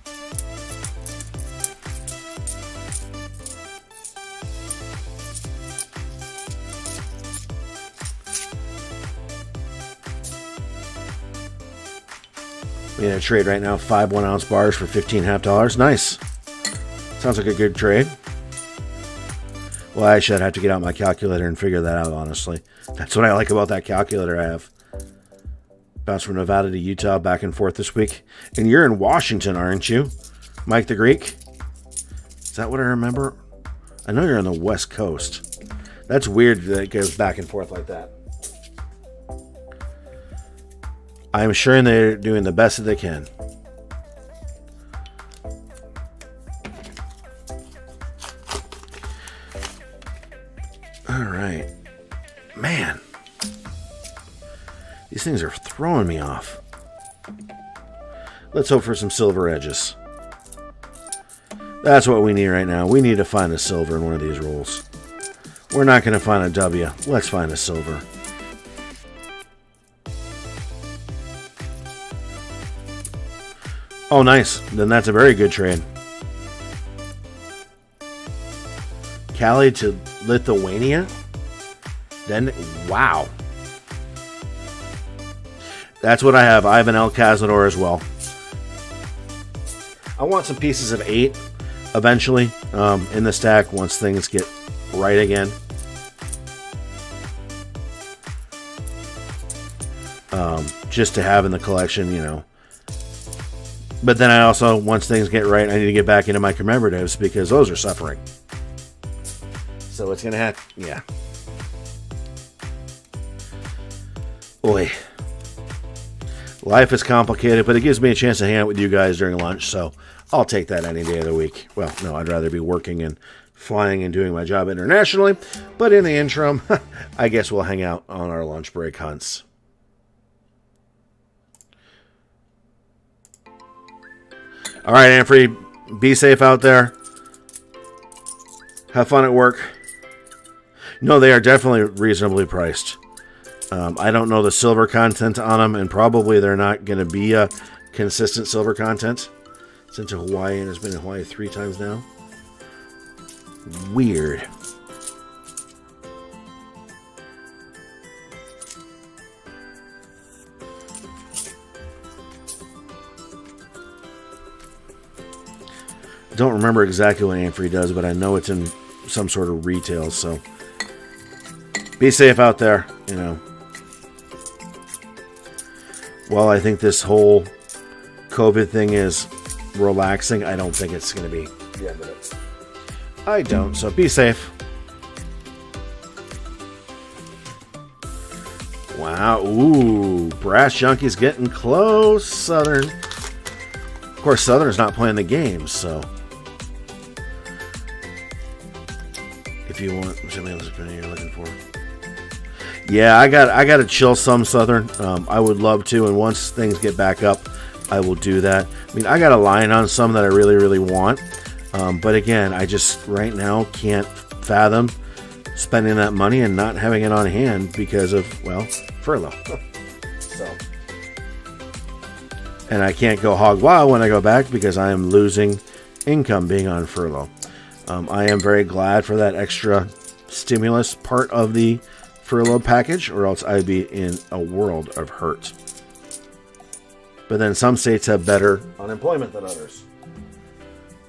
We in a trade right now, 5 1-ounce bars for $15.50. Nice. Sounds like a good trade. Well, I should have to get out my calculator and figure that out, honestly. That's what I like about that calculator I have. Bounced from Nevada to Utah, back and forth this week. And you're in Washington, aren't you? Mike the Greek? Is that what I remember? I know you're on the West Coast. That's weird that it goes back and forth like that. I'm sure they're doing the best that they can. All right. Man. These things are throwing me off. Let's hope for some silver edges. That's what we need right now. We need to find a silver in one of these rolls. We're not going to find a W. Let's find a silver. Oh, nice. Then that's a very good trade. Cali to Lithuania? Then, wow. That's what I have. I have an El Cazador as well. I want some pieces of 8 eventually in the stack once things get right again. Just to have in the collection, you know. But then I also, once things get right, I need to get back into my commemoratives because those are suffering. So it's going to have, yeah. Boy. Life is complicated, but it gives me a chance to hang out with you guys during lunch, so I'll take that any day of the week. Well, no, I'd rather be working and flying and doing my job internationally, but in the interim, I guess we'll hang out on our lunch break hunts. All right, Anfrey, be safe out there. Have fun at work. No, they are definitely reasonably priced. I don't know the silver content on them, and probably they're not going to be a consistent silver content. Sent to Hawaii, and it's been in Hawaii 3 times now. Weird. I don't remember exactly what Anfrey does, but I know it's in some sort of retail, so be safe out there, you know. Well, I think this whole COVID thing is relaxing. I don't think it's going to be the end of it. I don't, so be safe. Wow, ooh, Brass Junkie's getting close, Southern. Of course, Southern's not playing the game, so if you want something else you're looking for. Yeah, I got to chill some Southern. I would love to, and once things get back up, I will do that. I mean, I got a line on some that I really want, but again, I just right now can't fathom spending that money and not having it on hand because of, well, furlough. So, and I can't go hog wild when I go back because I am losing income being on furlough. I am very glad for that extra stimulus part of the furlough package, or else I'd be in a world of hurt. But then some states have better unemployment than others.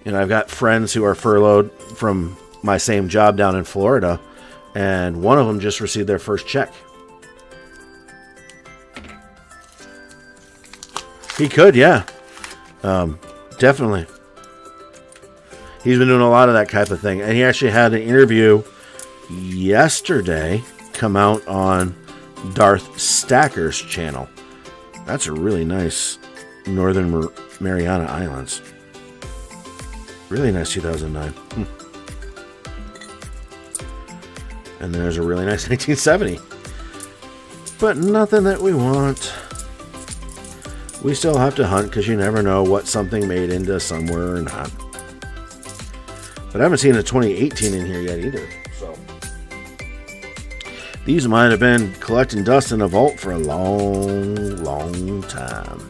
I've got friends who are furloughed from my same job down in Florida, and one of them just received their first check. He could, yeah. Definitely. He's been doing a lot of that type of thing. And he actually had an interview yesterday come out on Darth Stacker's channel. That's a really nice Northern Mariana Islands. Really nice 2009. And there's a really nice 1970. But nothing that we want. We still have to hunt because you never know what something made into somewhere or not. But I haven't seen a 2018 in here yet either. So these might have been collecting dust in a vault for a long, long time.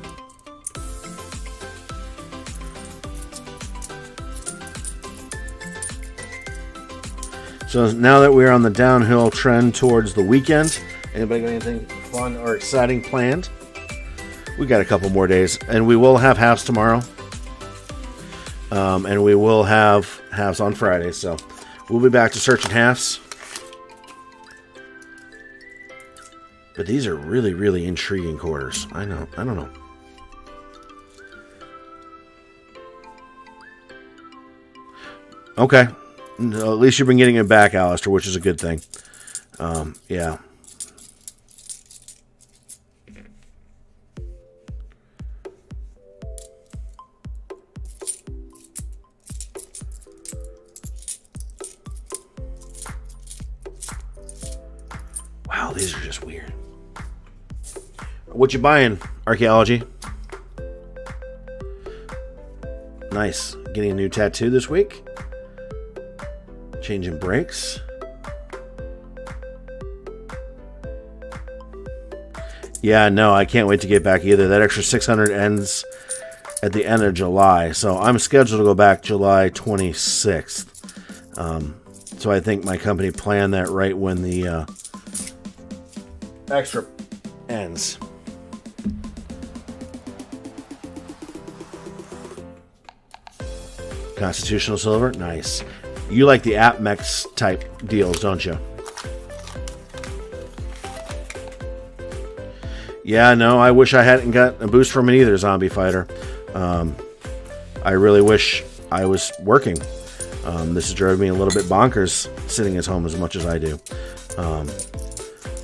So now that we're on the downhill trend towards the weekend, anybody got anything fun or exciting planned? We got a couple more days, and we will have halves tomorrow. And we will have halves on Friday, so we'll be back to searching halves. But these are really, really intriguing quarters. I know. I don't know. Okay. At least you've been getting it back, Alistair, which is a good thing. Yeah. Wow, these are just weird. What you buying, Archaeology? Nice. Getting a new tattoo this week. Changing brakes. Yeah, no, I can't wait to get back either. That extra 600 ends at the end of July. So I'm scheduled to go back July 26th. So I think my company planned that right when the extra ends. Constitutional silver, nice. You like the AppMex type deals, don't you? Yeah, no, I wish I hadn't got a boost from it either, Zombie Fighter. I really wish I was working. This is driving me a little bit bonkers sitting at home as much as I do.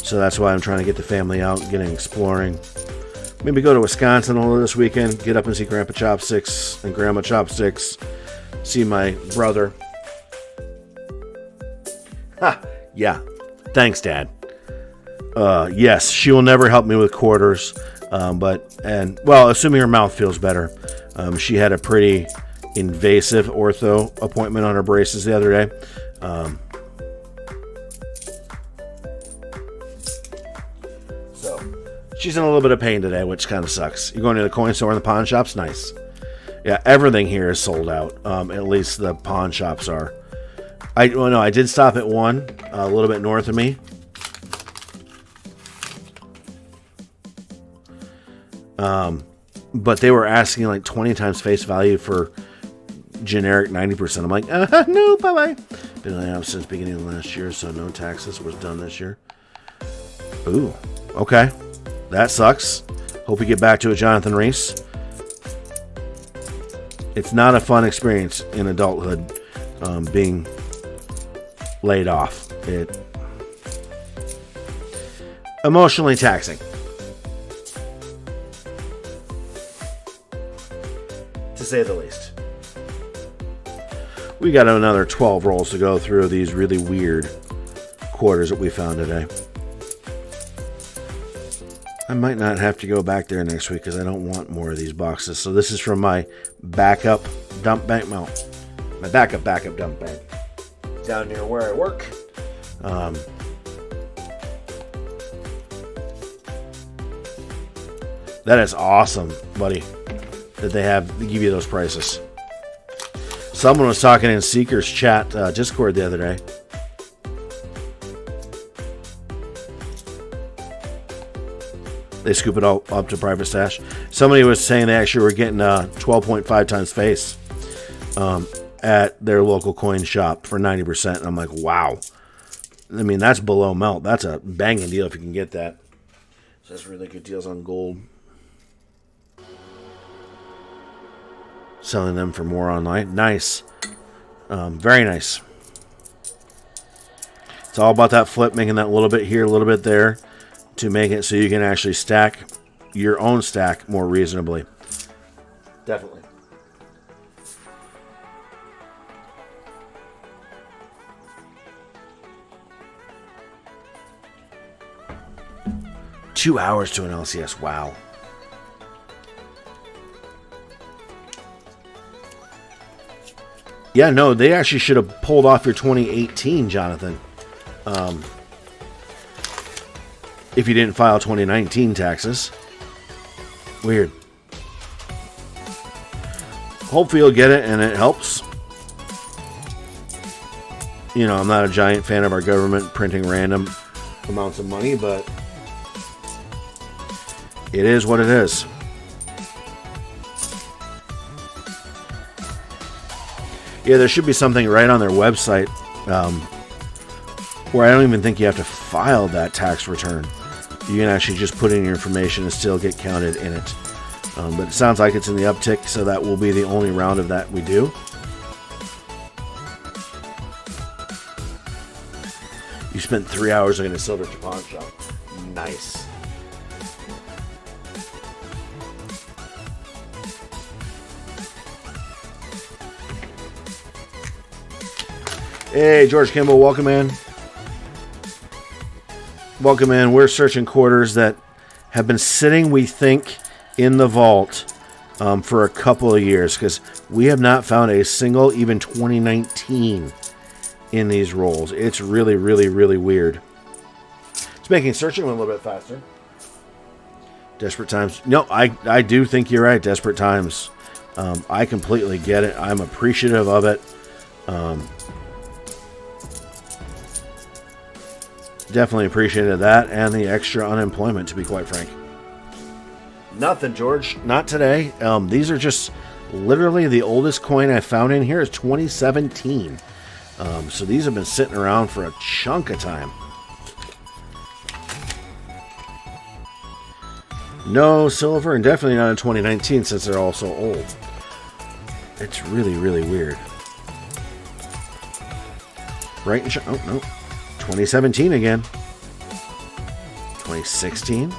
So that's why I'm trying to get the family out, getting exploring. Maybe go to Wisconsin a little this weekend, get up and see Grandpa Chopsticks and Grandma Chopsticks, see my brother. Ha! Yeah. Thanks, Dad. Yes, she will never help me with quarters. Assuming her mouth feels better. She had a pretty invasive ortho appointment on her braces the other day. So she's in a little bit of pain today, which kind of sucks. You're going to the coin store and the pawn shops? Nice. Yeah, everything here is sold out. At least the pawn shops are. I did stop at one a little bit north of me. But they were asking like 20 times face value for generic 90%. I'm like, no, bye-bye. Been laid off since beginning of last year, so no taxes was done this year. Ooh, okay. That sucks. Hope we get back to it, Jonathan Reese. It's not a fun experience in adulthood, being laid off. It emotionally taxing. To say the least. We got another 12 rolls to go through these really weird quarters that we found today. I might not have to go back there next week because I don't want more of these boxes. So this is from my backup dump bank. Well, my backup dump bank down near where I work. That is awesome, buddy, that they give you those prices. Someone was talking in Seeker's chat Discord the other day. They scoop it all up to private stash. Somebody was saying they actually were getting 12.5 times face at their local coin shop for 90%. And I'm like, wow. I mean, that's below melt. That's a banging deal if you can get that. So that's really good deals on gold. Selling them for more online. Nice. Very nice. It's all about that flip, making that little bit here, a little bit there, to make it so you can actually stack your own stack more reasonably. Definitely. $2 hours to an LCS. Wow. Yeah, no, they actually should have pulled off your 2018, Jonathan. If you didn't file 2019 taxes. Weird. Hopefully you'll get it and it helps. You know, I'm not a giant fan of our government printing random amounts of money, but it is what it is. Yeah, there should be something right on their website where I don't even think you have to file that tax return. You can actually just put in your information and still get counted in it. But it sounds like it's in the uptick, so that will be the only round of that we do. You spent 3 hours looking at silver at your pawn shop. Nice. Hey, George Kimball, welcome in. Welcome in. We're searching quarters that have been sitting, we think, in the vault for a couple of years because we have not found a single, even 2019, in these rolls. It's really, really, really weird. It's making searching a little bit faster. Desperate times. No, I do think you're right. Desperate times. I completely get it. I'm appreciative of it. Definitely appreciated that and the extra unemployment, to be quite frank. Nothing, George. Not today. These are just literally the oldest coin I found in here is 2017. So these have been sitting around for a chunk of time. No silver, and definitely not in 2019 since they're all so old. It's really, really weird. Right? Oh, no. 2017 again. 2016.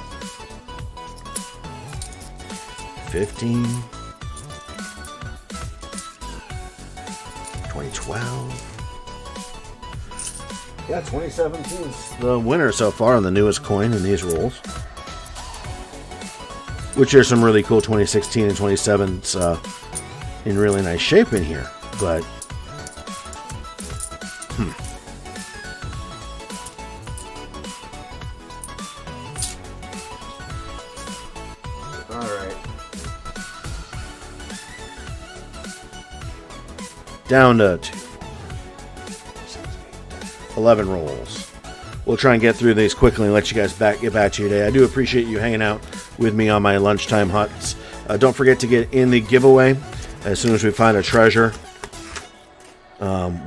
15. 2012. Yeah, 2017 is the winner so far on the newest coin in these rolls. Which are some really cool 2016 and 27s in really nice shape in here. But down to 11 rolls. We'll try and get through these quickly and let you guys get back to your day. I do appreciate you hanging out with me on my lunchtime huts. Don't forget to get in the giveaway. As soon as we find a treasure,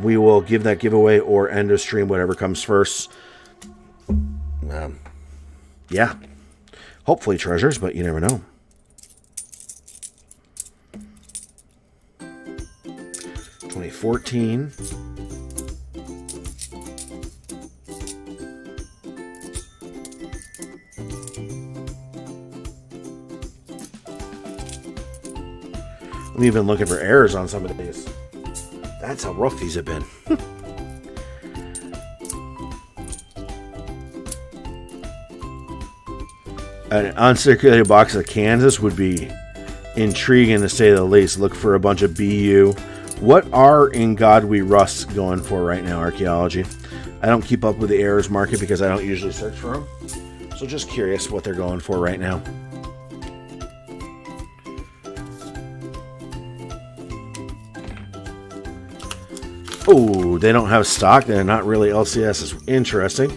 we will give that giveaway or end of stream, whatever comes first. Yeah. Hopefully treasures, but you never know. 2014. I'm even looking for errors on some of these. That's how rough these have been. An uncirculated box of Kansas would be intriguing to say the least. Look for a bunch of BU. What are In God We Rust going for right now, archaeology? I don't keep up with the errors market because I don't usually search for them. So just curious what they're going for right now. Oh, they don't have stock. They're not really LCSs. Interesting.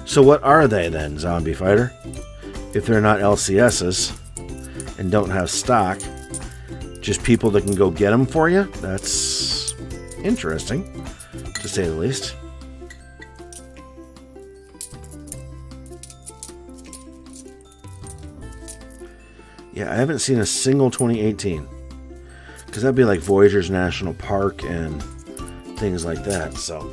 So what are they then, Zombie Fighter? If they're not LCSs and don't have stock, just people that can go get them for you? That's interesting, to say the least. Yeah, I haven't seen a single 2018. Because that'd be like Voyagers National Park and things like that, so...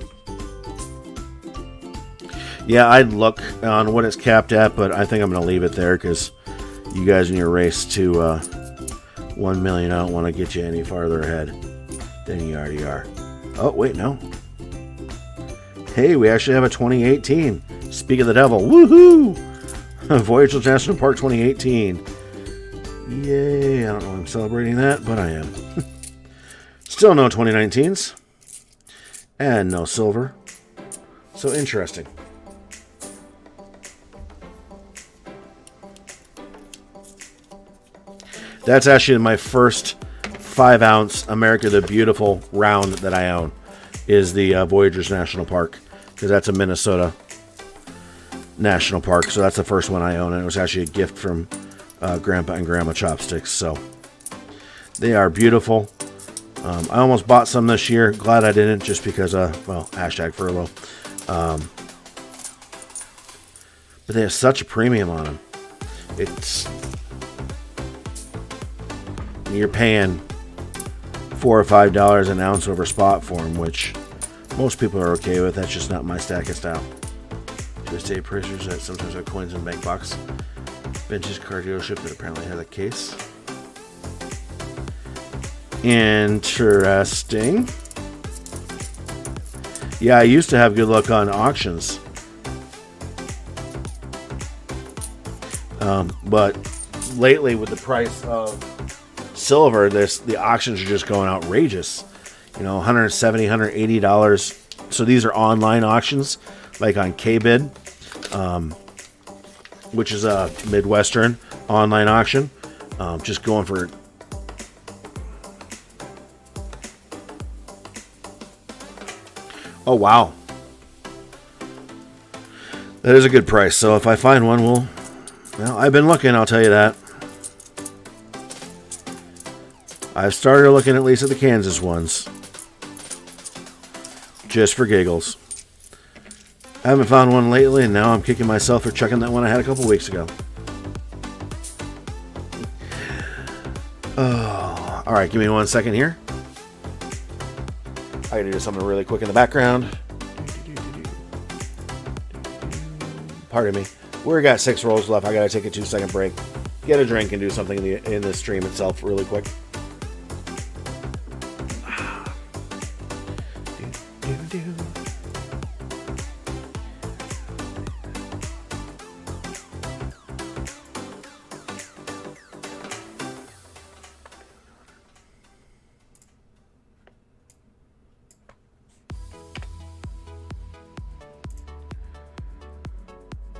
Yeah, I'd look on what it's capped at, but I think I'm going to leave it there because you guys in your race to 1 million, I don't want to get you any farther ahead than you already are. Oh, wait, no. Hey, we actually have a 2018. Speak of the devil. Woohoo! Voyagers National Park 2018. Yay. I don't know why I'm celebrating that, but I am. Still no 2019s. And no silver. So interesting. That's actually my first 5-ounce America the Beautiful round that I own, is the Voyagers National Park, because that's a Minnesota national park. So that's the first one I own, and it was actually a gift from Grandpa and Grandma Chopsticks. So they are beautiful. I almost bought some this year. Glad I didn't, just because, well, hashtag furlough. But they have such a premium on them. It's... You're paying $4 or $5 an ounce over spot for them, which most people are okay with. That's just not my stack of style. USA prisoners that sometimes have coins in bank box. Bench's car dealership that apparently has a case. Interesting. Yeah, I used to have good luck on auctions. But lately with the price of silver, the auctions are just going outrageous. You know, $170, $180. So these are online auctions, like on KBid, which is a Midwestern online auction. Just going for... Oh, wow. That is a good price. So if I find one, well, I've been looking, I'll tell you that. I've started looking at least at the Kansas ones. Just for giggles. I haven't found one lately, and now I'm kicking myself for checking that one I had a couple weeks ago. Oh, alright, give me 1 second here. I gotta do something really quick in the background. Pardon me. We got 6 rolls left. I gotta take a 2-second break, get a drink, and do something in the stream itself really quick.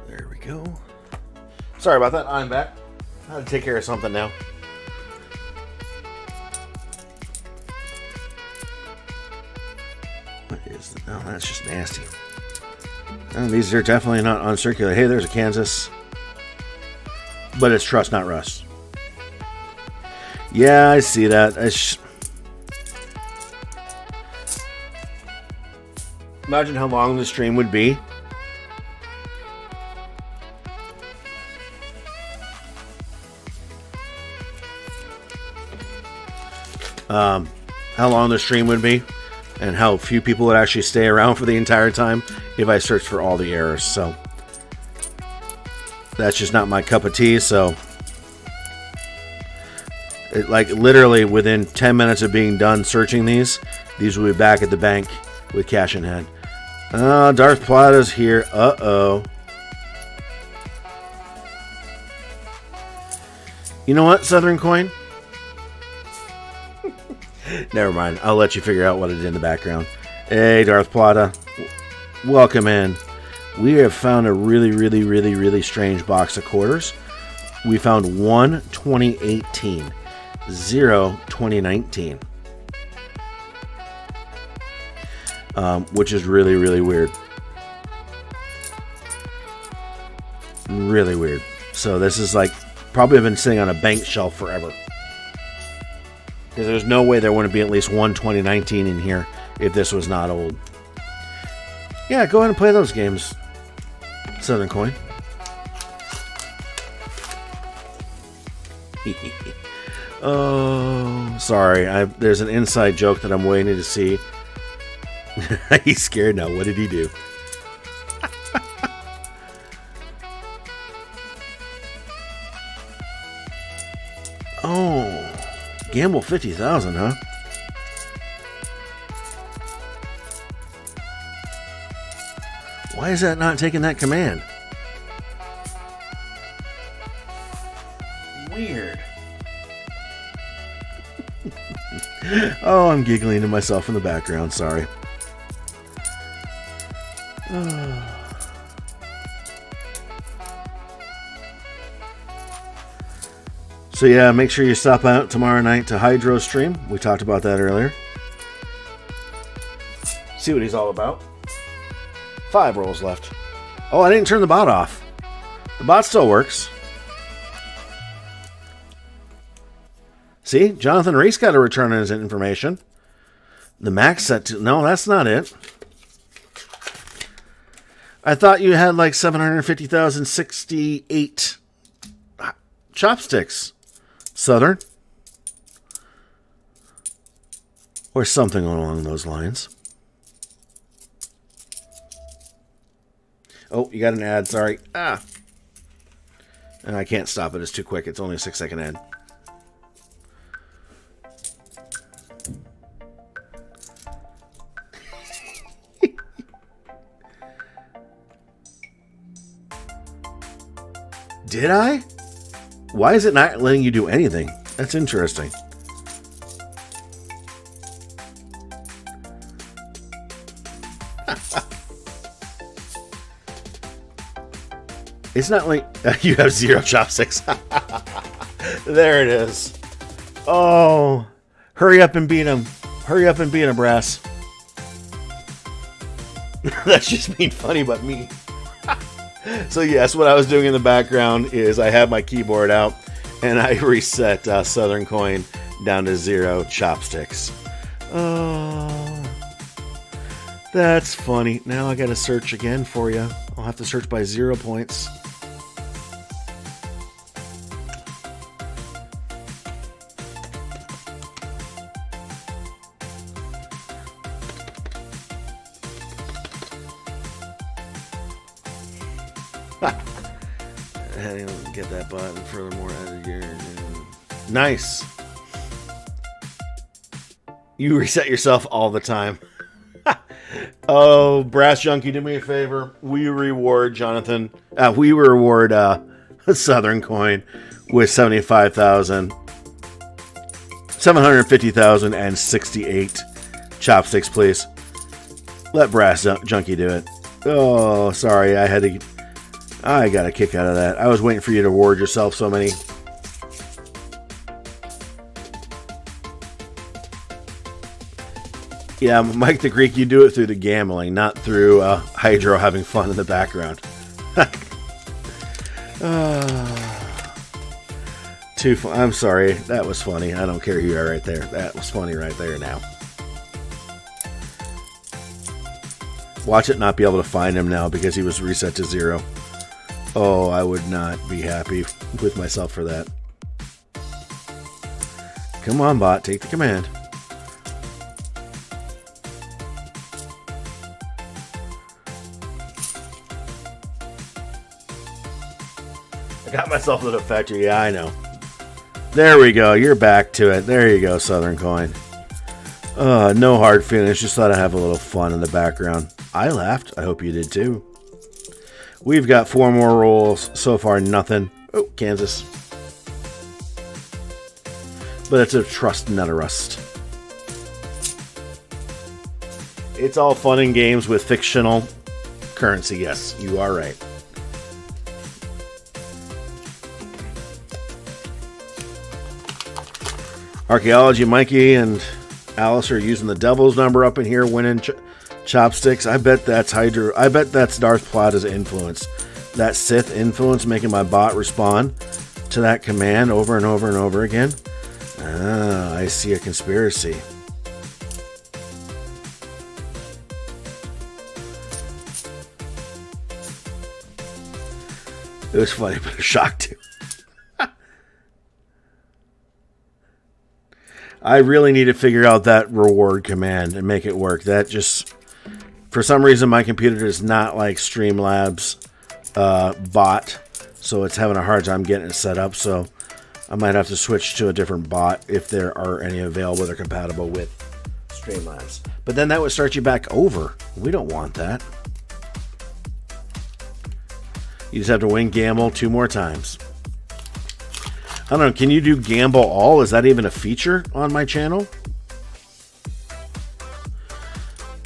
There we go. Sorry about that. I'm back. I had to take care of something now. What is that? Oh, that's just nasty. Oh, these are definitely not on Circulated. Hey, there's a Kansas. But it's trust, not rust. Yeah, I see that. Imagine how long the stream would be. How long the stream would be, and how few people would actually stay around for the entire time if I searched for all the errors. So that's just not my cup of tea. So like literally within 10 minutes of being done searching these will be back at the bank with cash in hand. Darth Plata's here. Uh-oh. You know what, Southern Coin? Never mind. I'll let you figure out what it is in the background. Hey, Darth Plata. Welcome in. We have found a really strange box of quarters. We found 1 2018, 0 2019. which is really, really weird. Really weird. So this is like probably been sitting on a bank shelf forever. Because there's no way there wouldn't be at least one 2019 in here if this was not old. Yeah, go ahead and play those games, Southern Coin. Oh, sorry. There's an inside joke that I'm waiting to see. He's scared now. What did he do? Oh, gamble 50,000, huh? Why is that not taking that command? Weird. Oh, I'm giggling to myself in the background. Sorry. So yeah, make sure you stop out tomorrow night to Hydro stream. We talked about that earlier. See what he's all about. 5 rolls left. Oh, I didn't turn the bot off. The bot still works. See, Jonathan Reese got a return on his information. The max set to... No, that's not it. I thought you had like 750,068 chopsticks, Southern. Or something along those lines. Oh, you got an ad, sorry. And I can't stop it, it's too quick. It's only a 6-second ad. Did I? Why is it not letting you do anything? That's interesting. It's not like you have 0 chopsticks. There it is. Oh, hurry up and beat him. Hurry up and beat him, Brass. That's just being funny about me. So yes, what I was doing in the background is I had my keyboard out and I reset Southern Coin down to 0 chopsticks. Oh, that's funny. Now I got to search again for you. I'll have to search by 0 points. I didn't get that button. Furthermore, added your nice. You reset yourself all the time. Oh, Brass Junkie, do me a favor. We reward Jonathan. We reward Southern Coin with 750,068 chopsticks, please. Let Brass Junkie do it. Oh, sorry, I got a kick out of that. I was waiting for you to reward yourself so many. Yeah, Mike the Greek, you do it through the gambling, not through Hydro having fun in the background. Too fun. I'm sorry. That was funny. I don't care who you are right there. That was funny right there now. Watch it not be able to find him now because he was reset to 0. Oh, I would not be happy with myself for that. Come on, bot. Take the command. I got myself a little factory. Yeah, I know. There we go. You're back to it. There you go, Southern Coin. No hard feelings. Just thought I'd have a little fun in the background. I laughed. I hope you did too. We've got 4 more rolls. So far, nothing. Oh, Kansas. But it's a trust, not a rust. It's all fun and games with fictional currency. Yes, you are right. Archaeology, Mikey and Alice are using the devil's number up in here, winning Chopsticks. I bet that's Hydra. I bet that's Darth Plata's influence. That Sith influence making my bot respond to that command over and over and over again. Ah, I see a conspiracy. It was funny, but a shock too. I really need to figure out that reward command and make it work. That just, for some reason, my computer does not like Streamlabs bot, so it's having a hard time getting it set up. So I might have to switch to a different bot if there are any available that are compatible with Streamlabs. But then that would start you back over. We don't want that. You just have to win gamble 2 more times. I don't know, can you do gamble all? Is that even a feature on my channel?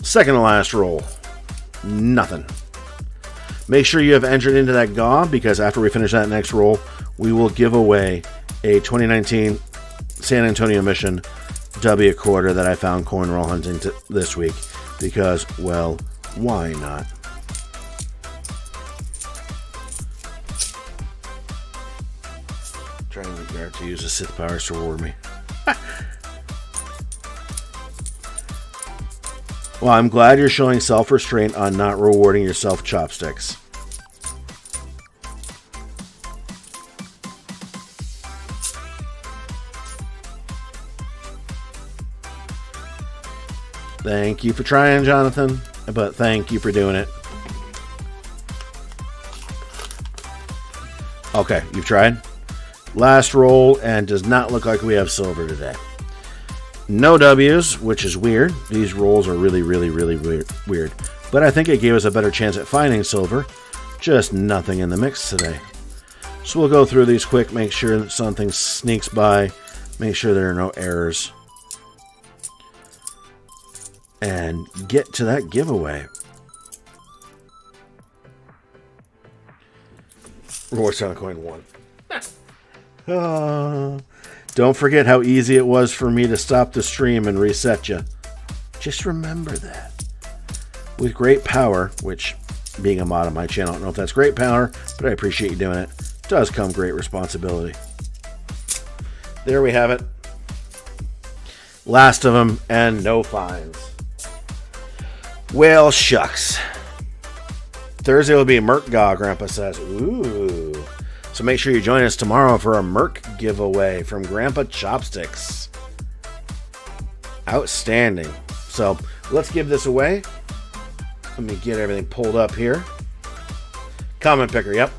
Second to last roll. Nothing. Make sure you have entered into that GAW, because after we finish that next roll, we will give away a 2019 San Antonio Mission W quarter that I found coin roll hunting this week. Because, well, why not? Trying to use the Sith powers to reward me. Well, I'm glad you're showing self-restraint on not rewarding yourself chopsticks. Thank you for trying, Jonathan, but thank you for doing it. Okay, you've tried? Last roll, and does not look like we have silver today. No W's, which is weird. These rolls are really, really, really weird. But I think it gave us a better chance at finding silver. Just nothing in the mix today. So we'll go through these quick, make sure that something sneaks by, make sure there are no errors, and get to that giveaway. Reward Silent Coin 1. Don't forget how easy it was for me to stop the stream and reset you. Just remember that. With great power, which, being a mod on my channel, I don't know if that's great power, but I appreciate you doing it, does come great responsibility. There we have it. Last of them, and no fines. Well, shucks. Thursday will be a Merc GAW, Grandpa says. Ooh. So make sure you join us tomorrow for a Merc giveaway from Grandpa Chopsticks. Outstanding. So let's give this away. Let me get everything pulled up here. Comment picker, yep.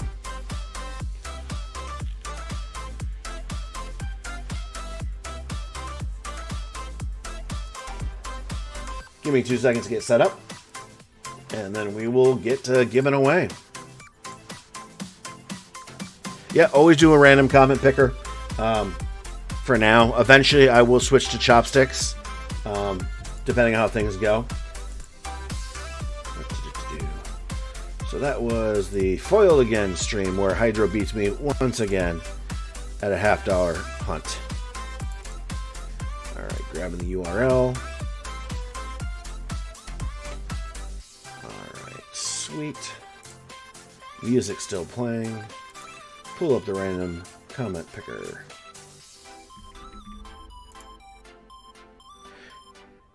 Give me 2 seconds to get set up, and then we will get to giving away. Yeah, always do a random comment picker. For now, eventually I will switch to chopsticks, depending on how things go. So that was the Foil Again stream where Hydro beats me once again at a $50 hunt. Alright, grabbing the URL. Alright, sweet. Music still playing. Pull up the random comment picker.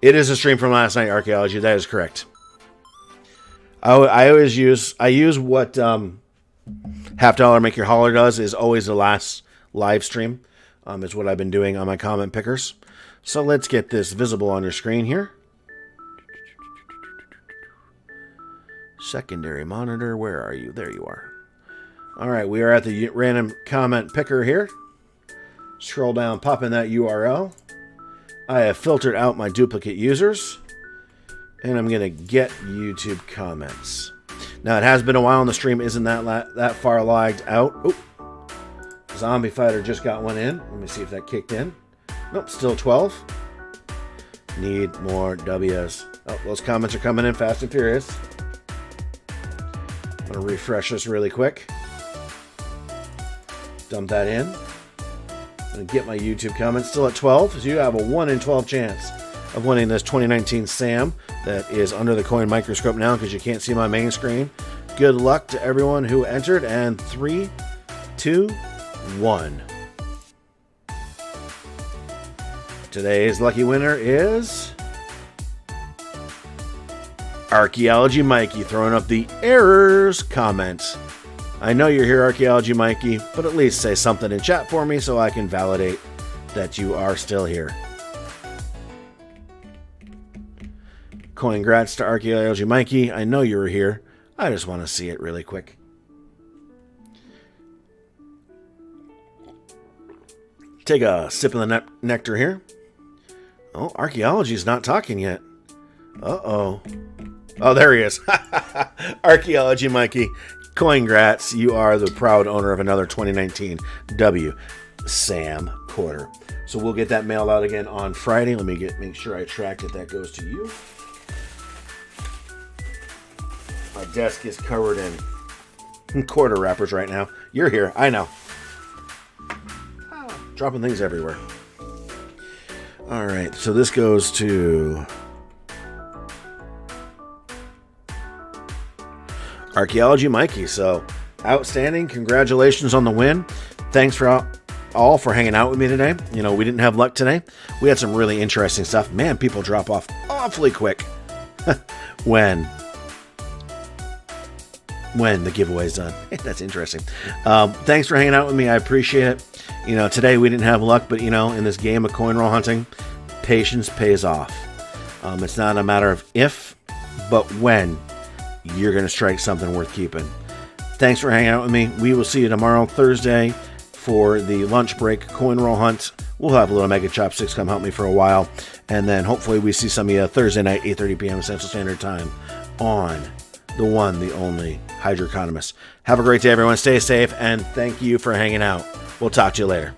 It is a stream from last night, Archaeology. That is correct. I use what $50 Make Your Holler does, is always the last live stream. Is what I've been doing on my comment pickers. So let's get this visible on your screen here. Secondary monitor, where are you? There you are. Alright, we are at the random comment picker here. Scroll down, pop in that URL. I have filtered out my duplicate users. And I'm going to get YouTube comments. Now, it has been a while and the stream isn't that far lagged out. Oop. Zombie Fighter just got one in. Let me see if that kicked in. Nope, still 12. Need more W's. Oh, those comments are coming in fast and furious. I'm going to refresh this really quick. Dump that in. I'm going to get my YouTube comments still at 12. So you have a 1 in 12 chance of winning this 2019 SAM that is under the coin microscope now because you can't see my main screen. Good luck to everyone who entered. And 3, 2, 1. Today's lucky winner is Archaeology Mikey, throwing up the errors comment. I know you're here, Archaeology Mikey, but at least say something in chat for me so I can validate that you are still here. Congrats to Archaeology Mikey. I know you were here. I just want to see it really quick. Take a sip of the nectar here. Oh, Archaeology's not talking yet. Uh-oh. Oh, there he is. Archaeology Mikey. Congrats. You are the proud owner of another 2019 W. Sam Quarter. So we'll get that mailed out again on Friday. Let me make sure I track it. That goes to you. My desk is covered in quarter wrappers right now. You're here. I know. Dropping things everywhere. All right. So this goes to Archaeology Mikey. So outstanding. Congratulations on the win. Thanks for all for hanging out with me today. You know, we didn't have luck today. We had some really interesting stuff. Man, people drop off awfully quick when the giveaway's done. That's interesting. Thanks for hanging out with me. I appreciate it. You know, today we didn't have luck, but, you know, in this game of coin roll hunting, patience pays off. It's not a matter of if, but when you're going to strike something worth keeping. Thanks for hanging out with me. We will see you tomorrow, Thursday, for the lunch break coin roll hunt. We'll have a little Mega Chopsticks come help me for a while. And then hopefully we see some of you Thursday night, 8:30 p.m. Central Standard Time on the one, the only Hydro Economist. Have a great day, everyone. Stay safe, and thank you for hanging out. We'll talk to you later.